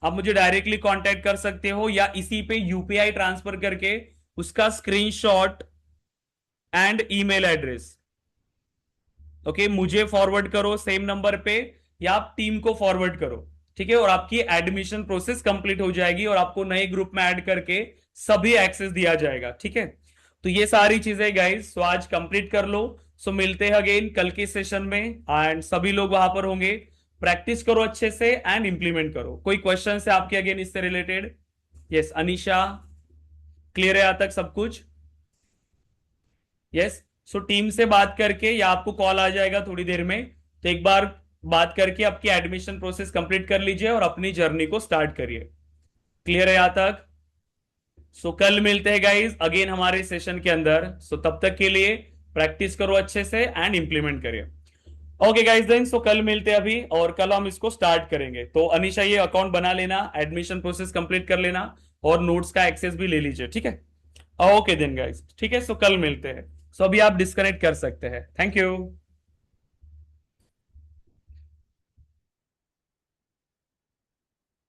आप मुझे डायरेक्टली कांटेक्ट कर सकते हो, या इसी पे UPI ट्रांसफर करके उसका screenshot and email address, okay, मुझे फॉरवर्ड करो सेम नंबर पे, या आप टीम को फॉरवर्ड करो। ठीक है, और आपकी एडमिशन प्रोसेस कंप्लीट हो जाएगी, और आपको नए ग्रुप में ऐड करके सभी एक्सेस दिया जाएगा। ठीक है, तो ये सारी चीजें गाइस, तो आज कंप्लीट कर लो। सो मिलते हैं अगेन कल के सेशन में, एंड सभी लोग वहां पर होंगे। प्रैक्टिस करो अच्छे से एंड इंप्लीमेंट करो। कोई क्वेश्चन है आपके अगेन इससे रिलेटेड? यस अनीशा, क्लियर है यहां तक सब कुछ? यस, सो टीम से बात करके, या आपको कॉल आ जाएगा थोड़ी देर में, तो एक बार बात करके आपकी एडमिशन प्रोसेस कंप्लीट कर लीजिए और अपनी जर्नी को स्टार्ट करिए। क्लियर है यहां तक? सो कल मिलते हैं गाइस अगेन हमारे सेशन के अंदर। सो तब तक के लिए प्रैक्टिस करो अच्छे से एंड इंप्लीमेंट करिए। ओके गाइस, देन सो कल मिलते हैं अभी, और कल हम इसको स्टार्ट करेंगे। तो अनीशा ये अकाउंट बना लेना, एडमिशन प्रोसेस कंप्लीट कर लेना, और नोट्स का एक्सेस भी ले लीजिए। ठीक है, ओके देन गाइस, ठीक है। सो कल मिलते हैं। सो अभी आप डिस्कनेक्ट कर सकते हैं। Thank you.